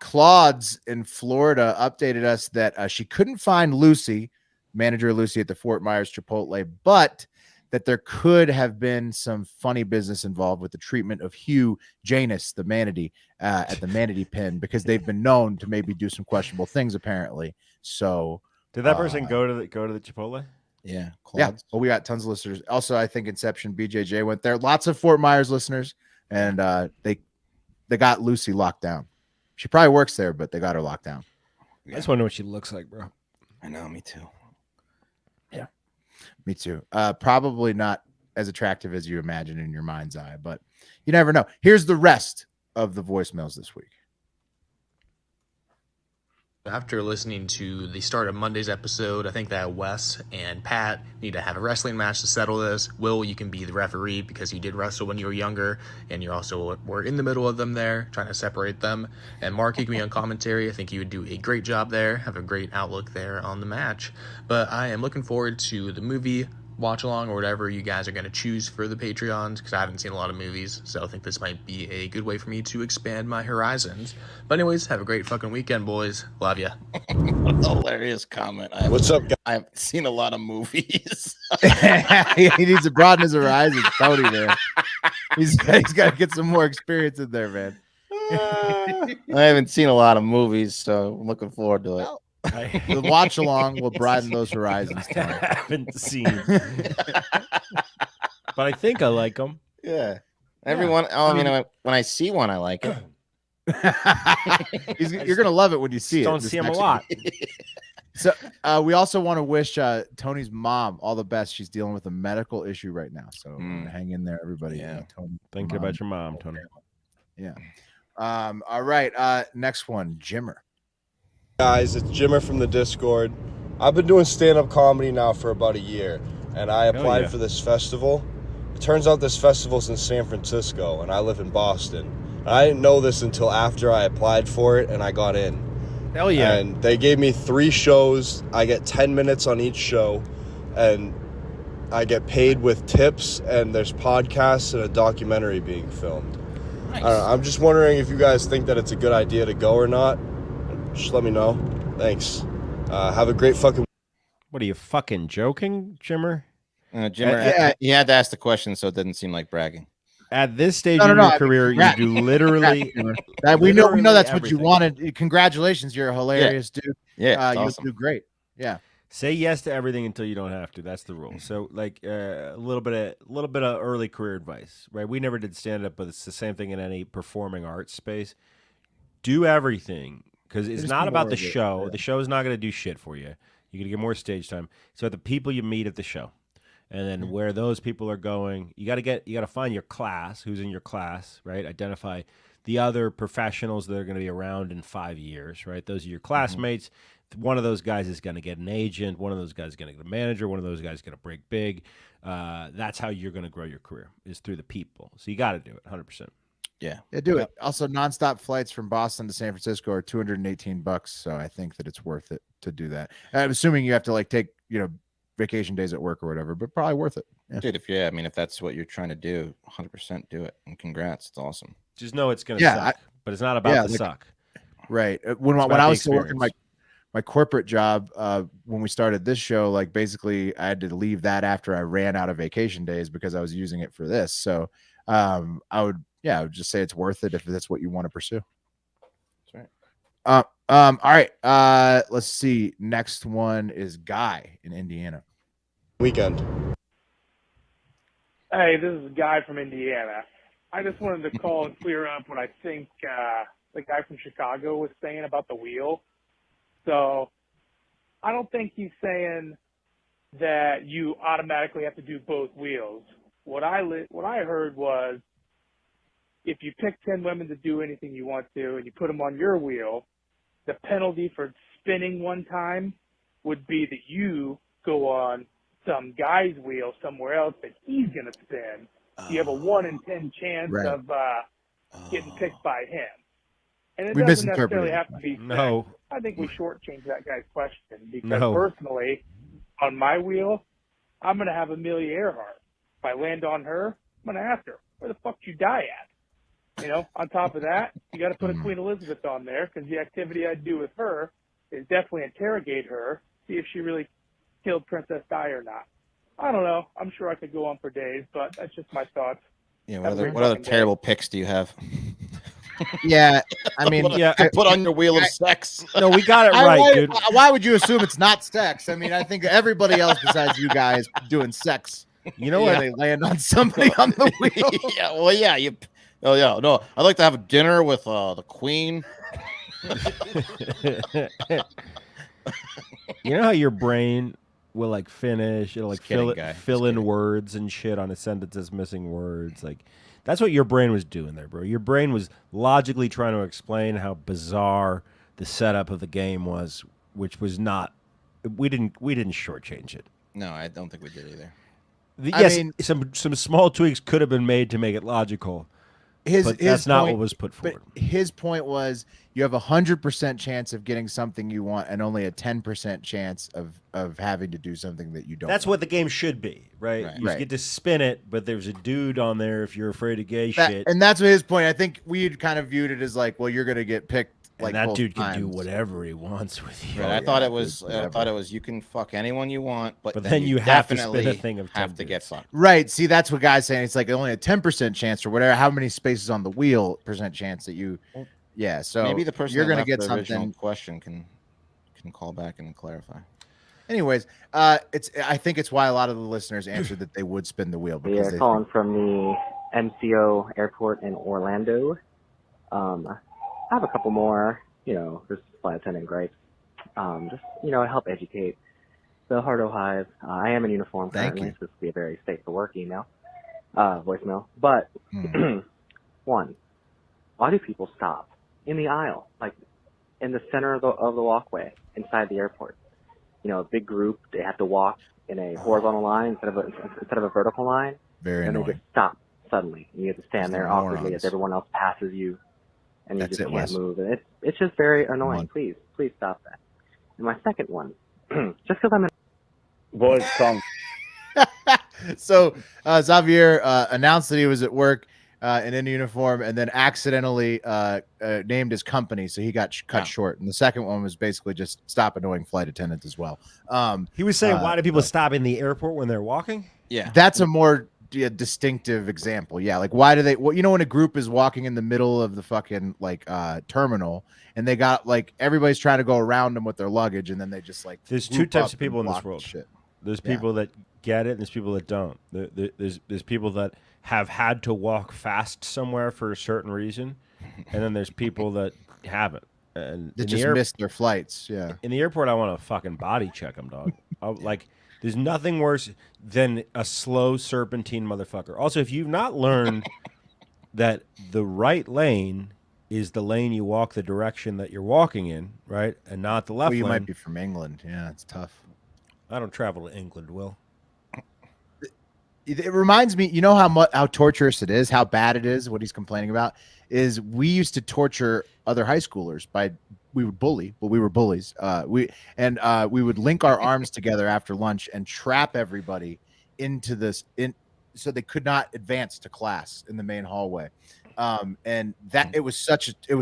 Claude's in Florida updated us that she couldn't find Lucy, manager Lucy at the Fort Myers Chipotle, but that there could have been some funny business involved with the treatment of Hugh Janus, the manatee, at the manatee pen, because they've been known to maybe do some questionable things apparently. So did that person go to the Chipotle? Yeah. Yeah. Well, we got tons of listeners. Also, I think Inception BJJ went there. Lots of Fort Myers listeners, and they got Lucy locked down. She probably works there, but they got her locked down. I just want to know what she looks like, bro. I know, me too. Yeah, me too. Probably not as attractive as you imagine in your mind's eye, but you never know. Here's the rest of the voicemails this week. After listening to the start of Monday's episode, I think that Wes and Pat need to have a wrestling match to settle this. Will, you can be the referee because you did wrestle when you were younger, and you also were in the middle of them there, trying to separate them. And Mark, you can be on commentary. I think you would do a great job there, have a great outlook there on the match. But I am looking forward to the movie watch along or whatever you guys are going to choose for the Patreons, because I haven't seen a lot of movies, so I think this might be a good way for me to expand my horizons. But anyways, have a great fucking weekend, boys. Love ya. Hilarious comment. What's up, guys? I've seen a lot of movies. He needs to broaden his horizons, Tony, man. He's got to get some more experience in there, man. I haven't seen a lot of movies, so I'm looking forward to it. The watch along will broaden those horizons. I haven't seen, but I think I like them. Yeah, everyone. I mean, when I see one, I like it. You're gonna love it when you see it. Don't see him a lot. So we also want to wish Tony's mom all the best. She's dealing with a medical issue right now, so hang in there, everybody. Yeah. Tony, Thinking about your mom, Tony. Yeah. All right. Next one, Jimmer. Guys, it's Jimmer from the Discord. I've been doing stand-up comedy now for about a year, and I applied for this festival. It turns out this festival's in San Francisco, and I live in Boston. And I didn't know this until after I applied for it, and I got in. Hell yeah. And they gave me 3 shows. I get 10 minutes on each show, and I get paid with tips, and there's podcasts and a documentary being filmed. Nice. I'm just wondering if you guys think that it's a good idea to go or not. Just let me know. Thanks. Have a great fucking... What are you fucking joking, Jimmer? Jimmer, he had to ask the question, so it didn't seem like bragging. At this stage of your career, you do literally. We know that's what you wanted. Congratulations, you're a hilarious dude. Yeah, you'll awesome. do great. Yeah. Say yes to everything until you don't have to. That's the rule. So, like a little bit of early career advice, right? We never did stand up, but it's the same thing in any performing arts space. Do everything. Because it's not about the show. Yeah. The show is not going to do shit for you. You're going to get more stage time. So the people you meet at the show, and then where those people are going, you got to find your class, who's in your class, right? Identify the other professionals that are going to be around in 5 years, right? Those are your classmates. One of those guys is going to get an agent. One of those guys is going to get a manager. One of those guys is going to break big. That's how you're going to grow your career, is through the people. So you got to do it 100%. Yeah, do it. Also, nonstop flights from Boston to San Francisco are $218. So I think that it's worth it to do that. I'm assuming you have to take vacation days at work or whatever, but probably worth it. Yeah. Dude, if that's what you're trying to do, 100% do it. And congrats, it's awesome. Just know it's gonna suck, but it's not about the suck. Right. When I was still working my corporate job, when we started this show, basically I had to leave that after I ran out of vacation days because I was using it for this. So I would just say it's worth it if that's what you want to pursue. That's right. All right. Let's see. Next one is Guy in Indiana. Weekend. Hey, this is Guy from Indiana. I just wanted to call and clear up what I think the guy from Chicago was saying about the wheel. So I don't think he's saying that you automatically have to do both wheels. What I heard was, if you pick 10 women to do anything you want to and you put them on your wheel, the penalty for spinning one time would be that you go on some guy's wheel somewhere else that he's going to spin. You have a 1 in 10 chance of getting picked by him. And it doesn't necessarily have to be No. I think we shortchanged that guy's question because personally, on my wheel, I'm going to have Amelia Earhart. If I land on her, I'm going to ask her, where the fuck did you die at? On top of that, you got to put a Queen Elizabeth on there because the activity I'd do with her is definitely interrogate her, see if she really killed Princess Di or not. I don't know. I'm sure I could go on for days, but that's just my thoughts. Yeah. What other terrible picks do you have? Yeah, I mean, put on your wheel of sex. No, we got it right, dude. Why would you assume it's not sex? I mean, I think everybody else besides you guys doing sex. You know what? They land on somebody on the wheel. Yeah, well, yeah, Oh yeah, no. I'd like to have a dinner with the Queen. You know how your brain will finish, it'll fill in words and shit on a sentence that's missing words. That's what your brain was doing there, bro. Your brain was logically trying to explain how bizarre the setup of the game was, which was not. We didn't shortchange it. No, I don't think we did either. Yes, some small tweaks could have been made to make it logical. But that's not what was put forward. But his point was you have 100% chance of getting something you want and only a 10% chance of having to do something that you don't That's want. what the game should be, right? You get to spin it, but there's a dude on there if you're afraid of gay shit. And that's what his point. I think we had kind of viewed it as like, well, you're going to get picked. And like that dude times. can do whatever he wants with you. Right, I thought it was you can fuck anyone you want, but then you have to spin a thing of 10 have to get fucked. Right. See, that's what guys saying. It's like only a 10% chance or whatever. How many spaces on the wheel percent chance that you? Yeah. So maybe the person you're that going to left get the original something. question can call back and clarify. Anyways, I think it's why a lot of the listeners answered that they would spin the wheel because they calling from the MCO airport in Orlando. I have a couple more. Just flight attendant gripes. Just, help educate the Hardo Hive. I am in uniform currently, so this will be a very safe for work voicemail. But, one, why do people stop in the aisle, like in the center of the walkway inside the airport? A big group, they have to walk in a horizontal line instead of a vertical line. Very and annoying. they just stop suddenly. And you have to stand there awkwardly as everyone else passes you. And you just can't move. And it's just very annoying. Please stop that. And my second one, just because I'm in... Boys, come. So Xavier announced that he was at work in uniform and then accidentally named his company. So he got cut short. And the second one was basically just stop annoying flight attendants as well. He was saying, why do people stop in the airport when they're walking? Yeah. That's a more distinctive example. Yeah. Like, why do they, when a group is walking in the middle of the fucking terminal and they got everybody's trying to go around them with their luggage and then they just there's two types of people in this world. There's people that get it and there's people that don't. There's people that have had to walk fast somewhere for a certain reason. And then there's people that haven't. And they just missed their flights. Yeah. In the airport, I want to fucking body check them, dog. There's nothing worse than a slow serpentine motherfucker. Also, if you've not learned that the right lane is the lane you walk the direction that you're walking in, right, and not the left lane. You might be from England. Yeah, it's tough. I don't travel to England, Will. It reminds me, how torturous it is, how bad it is. What he's complaining about is we used to torture other high schoolers we would bully, but we were bullies. We would link our arms together after lunch and trap everybody into so they could not advance to class in the main hallway. And that it was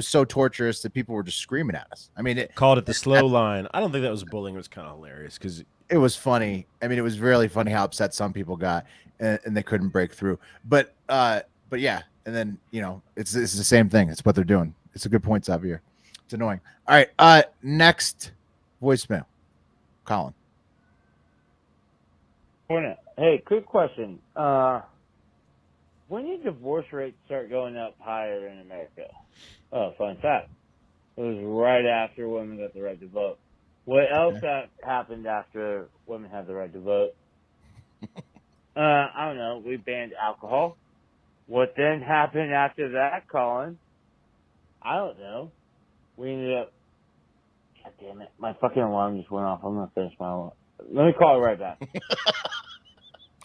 so torturous that people were just screaming at us. I mean, called it the slow line. I don't think that was bullying. It was kind of hilarious because it was funny. I mean, it was really funny how upset some people got and they couldn't break through. But yeah, and then it's the same thing. It's what they're doing. It's a good point, Xavier. It's annoying. All right, next voicemail, Colin. Hey, quick question. When did divorce rates start going up higher in America? Oh, fun fact. It was right after women got the right to vote. What else happened after women had the right to vote? I don't know. We banned alcohol. What then happened after that, Colin? I don't know. We ended up... God damn it. My fucking alarm just went off. I'm going to finish my alarm. Let me call it right back.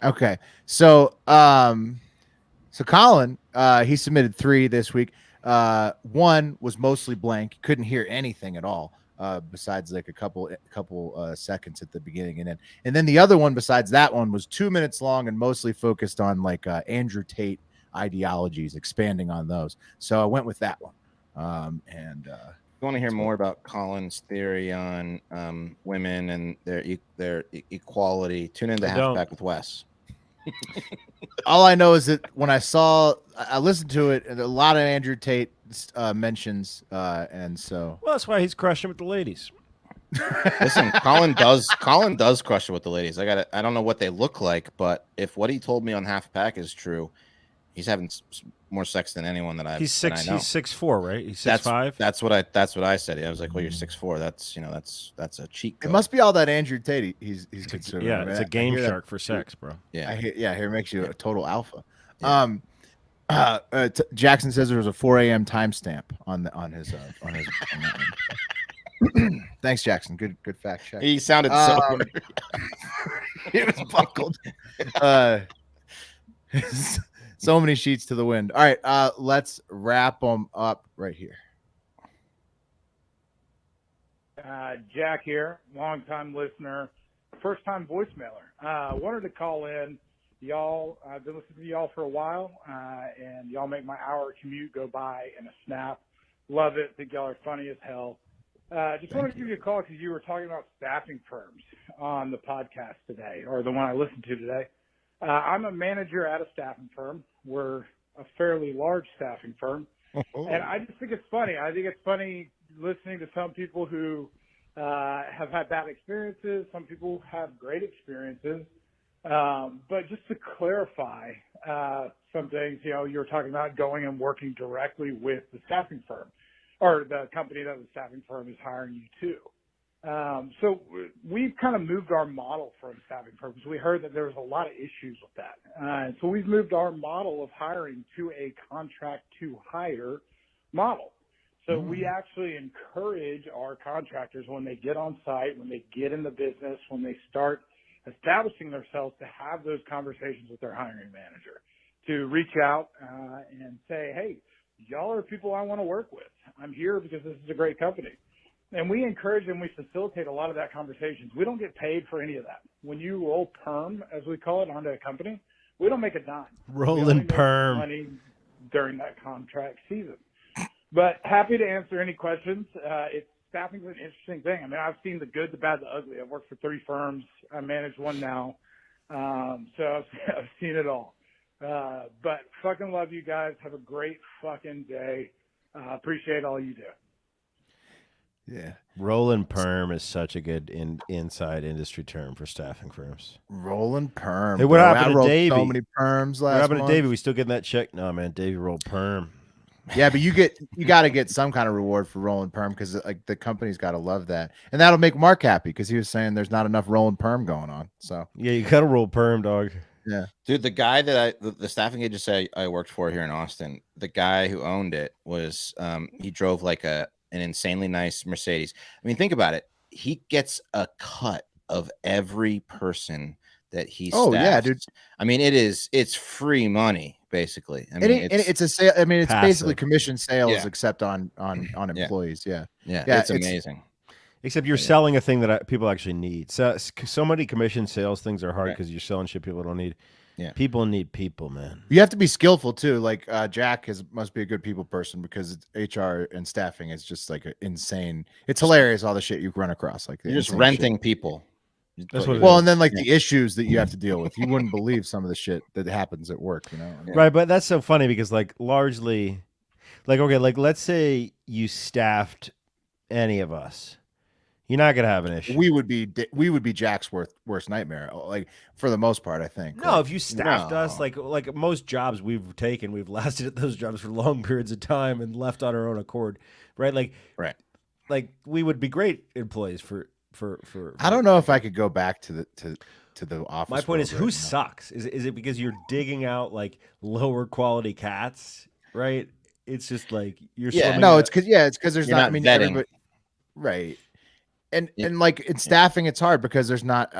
Okay. So Colin, he submitted 3 this week. One was mostly blank. Couldn't hear anything at all. Besides a couple seconds at the beginning and then the other one besides that one was 2 minutes long and mostly focused on Andrew Tate ideologies, expanding on those. So I went with that one. If you want to hear more about Colin's theory on women and their equality, tune into Halfback with Wes. All I know is that when I listened to it, and a lot of Andrew Tate mentions, and so. Well, that's why he's crushing with the ladies. Listen, Colin does crush it with the ladies. I don't know what they look like, but if what he told me on Halfback is true, he's having more sex than anyone that I've. He's 6'4", right? He's 6'5". That's what I said. I was like, well, you're 6'4". That's a cheat code. It must be all that Andrew Tate he's considering. Yeah, it's a game shark for sex, bro. Yeah, here makes you a total alpha. Yeah. Jackson says there was a 4 a.m. timestamp on his. Thanks, Jackson. Good fact check. He sounded so. He was buckled. So many sheets to the wind. All right, let's wrap them up right here. Jack here, long-time listener, first-time voicemailer. Wanted to call in. Y'all, I've been listening to y'all for a while, and y'all make my hour commute go by in a snap. Love it. Think y'all are funny as hell. Just wanted to give you a call because you were talking about staffing firms on the podcast today, or the one I listened to today. I'm a manager at a staffing firm. We're a fairly large staffing firm. And I just think it's funny. I think it's funny listening to some people who have had bad experiences. Some people have great experiences. But just to clarify some things, you were talking about going and working directly with the staffing firm or the company that the staffing firm is hiring you to. So we've kind of moved our model from staffing firms. We heard that there was a lot of issues with that. And so we've moved our model of hiring to a contract to hire model. So we actually encourage our contractors when they get on site, when they get in the business, when they start establishing themselves, to have those conversations with their hiring manager, to reach out and say, hey, y'all are people I want to work with. I'm here because this is a great company. And we encourage and we facilitate a lot of that conversations. We don't get paid for any of that. When you roll perm, as we call it, onto a company, we don't make a dime. Rolling perm. Money during that contract season. But happy to answer any questions. Staffing's an interesting thing. I mean, I've seen the good, the bad, the ugly. I've worked for 3 firms. I manage one now. So I've seen it all. But fucking love you guys. Have a great fucking day. Appreciate all you do. Yeah. Rolling perm is such a good inside industry term for staffing firms. Rolling perm. Hey, what happened to Davey? So many perms last What happened month. to Davey? We still getting that check? No, man. Davey rolled perm. Yeah, but you got to get some kind of reward for rolling perm, because like the company's got to love that, and that'll make Mark happy because he was saying there's not enough rolling perm going on. So yeah, you got to roll perm, dog. Yeah, dude, the guy that the staffing agency I worked for here in Austin, the guy who owned it was he drove like an insanely nice Mercedes. I mean, think about it. He gets a cut of every person that he staffs. Oh yeah, dude. I mean, it's free money basically. I mean, it's a sale. I mean, it's passive. basically commission sales, except on employees. Yeah, it's amazing. Except you're selling a thing that people actually need. So many commission sales things are hard because you're selling shit people don't need. Yeah, people need people, man. You have to be skillful too. Like Jack must be a good people person, because HR and staffing is just like insane. It's hilarious all the shit you run across. Like you're just renting people. That's what and then like the issues that you have to deal with. You wouldn't believe some of the shit that happens at work, you know? Right, but that's so funny because like largely, like, okay, like let's say you staffed any of us. You're not gonna have an issue. We would be Jack's worst nightmare, like for the most part, I think. No, if you staffed us, like most jobs we've taken, we've lasted at those jobs for long periods of time and left on our own accord, right? Like we would be great employees for I don't know if I could go back to the office. My point is, who sucks? Is it because you're digging out like lower quality cats, right? It's just like you're it's because there's not. I mean, vetting. Right. And like in staffing, it's hard because there's not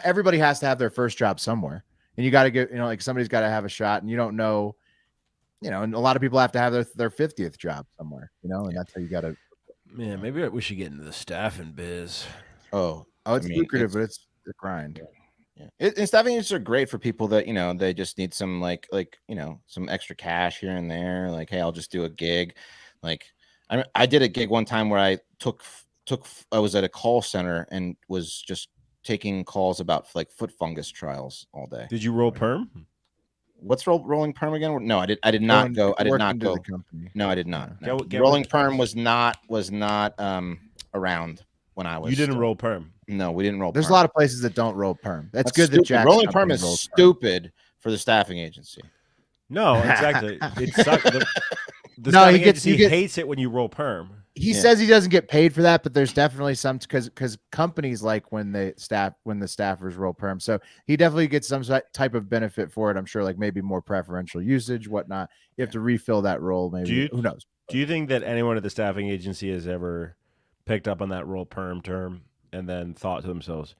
everybody has to have their first job somewhere, and you got to get, like somebody's got to have a shot, and you don't know, and a lot of people have to have their 50th job somewhere, and that's how you got to. Man, maybe we should get into the staffing biz. It's lucrative, but it's a grind. Yeah. And staffing agencies are great for people that, they just need some like some extra cash here and there. Like, hey, I'll just do a gig. Like, I did a gig one time where I I was at a call center and was just taking calls about like foot fungus trials all day. Did you roll perm? What's rolling perm again? No, I did not go. I did not go. No, I did not. No. Rolling perm was not around when I was. You didn't roll perm. No, we didn't roll. There's perm. A lot of places that don't roll perm. That's good. Stupid. That Jack's rolling perm is stupid for the staffing agency. No, exactly. It sucks. The staffing agency hates it when you roll perm. he says he doesn't get paid for that, but there's definitely some because companies like when the staffers roll perm. So he definitely gets some type of benefit for it. I'm sure, like maybe more preferential usage, whatnot. You have to refill that role, maybe. Who knows? Do you think that anyone at the staffing agency has ever picked up on that roll perm term and then thought to themselves,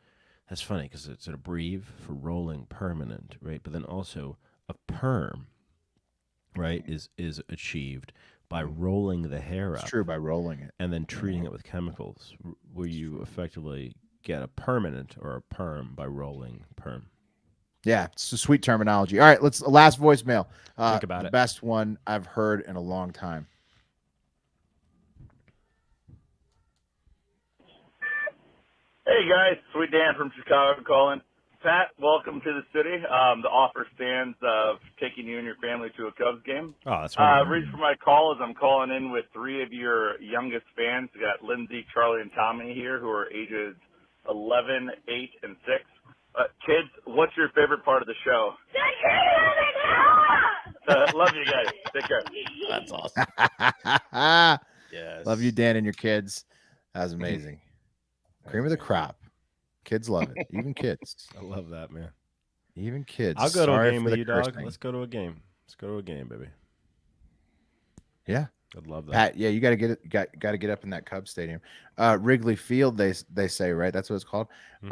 "That's funny because it's an abbrev for rolling permanent, right? But then also a perm, right, is achieved by rolling the hair up. It's true, by rolling it and then treating it with chemicals, where you effectively get a permanent or a perm by rolling perm." Yeah, it's a sweet terminology. All right, last voicemail. Think about the it. best one I've heard in a long time. Hey guys, Sweet Dan from Chicago calling. Pat, welcome to the city. The offer stands of taking you and your family to a Cubs game. Oh, that's wonderful. Reason for my call is I'm calling in with 3 of your youngest fans. We got Lindsay, Charlie, and Tommy here, who are ages 11, 8, and 6. Kids, what's your favorite part of the show? Love you guys. Take care. That's awesome. Yes. Love you, Dan, and your kids. That was amazing. Cream of the crop. Kids love it. Even kids. I love that, man. Even kids. I'll go to Sorry a game for with the you, dog. cursing. Let's go to a game. Let's go to a game, baby. Yeah. I'd love that. Pat, yeah, you got to get it. Got to get up in that Cubs stadium. Wrigley Field, they say, right? That's what it's called. Was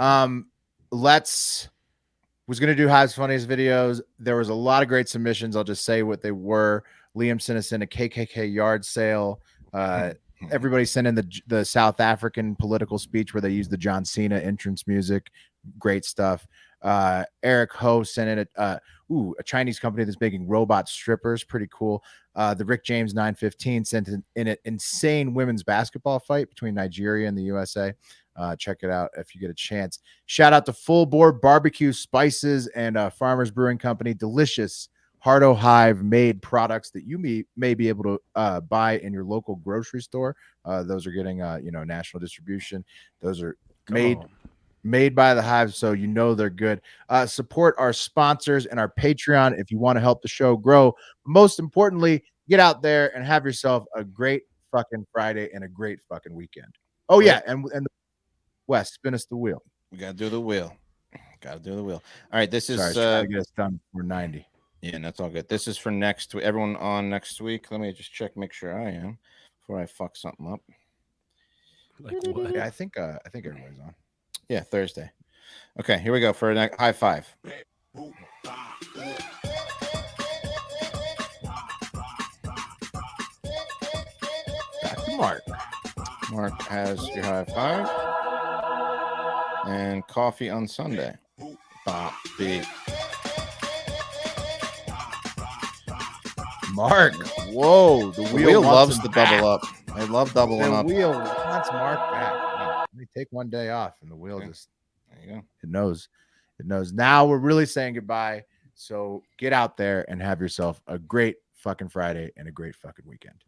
going to do Hive's funniest videos. There was a lot of great submissions. I'll just say what they were. Liam sent us in a KKK yard sale. Everybody sent in the South African political speech where they used the John Cena entrance music. Great stuff. Eric Ho sent in a Chinese company that's making robot strippers. Pretty cool. The Rick James 915 sent in an insane women's basketball fight between Nigeria and the USA. Check it out if you get a chance. Shout out to Full Board Barbecue Spices and Farmers Brewing Company. Delicious Hardo Hive made products that you may be able to buy in your local grocery store. Those are getting national distribution. Those are made by the Hive, so they're good. Support our sponsors and our Patreon if you want to help the show grow. Most importantly, get out there and have yourself a great fucking Friday and a great fucking weekend. Oh yeah, and Wes, spin us the wheel. We gotta do the wheel. All right, this is trying to get us done for 90. Yeah, and that's all good. This is for next week. Everyone on next week. Let me just check, make sure I am before I fuck something up. Like what? Yeah, I think everybody's on. Yeah, Thursday. Okay, here we go for a high five. Back to Mark. Mark has your high five. And coffee on Sunday. Bop, beep. Mark, whoa, the wheel loves the double up. I love doubling up. The wheel wants Mark back. Let me take one day off, and the wheel just there you go. It knows. Now we're really saying goodbye. So get out there and have yourself a great fucking Friday and a great fucking weekend.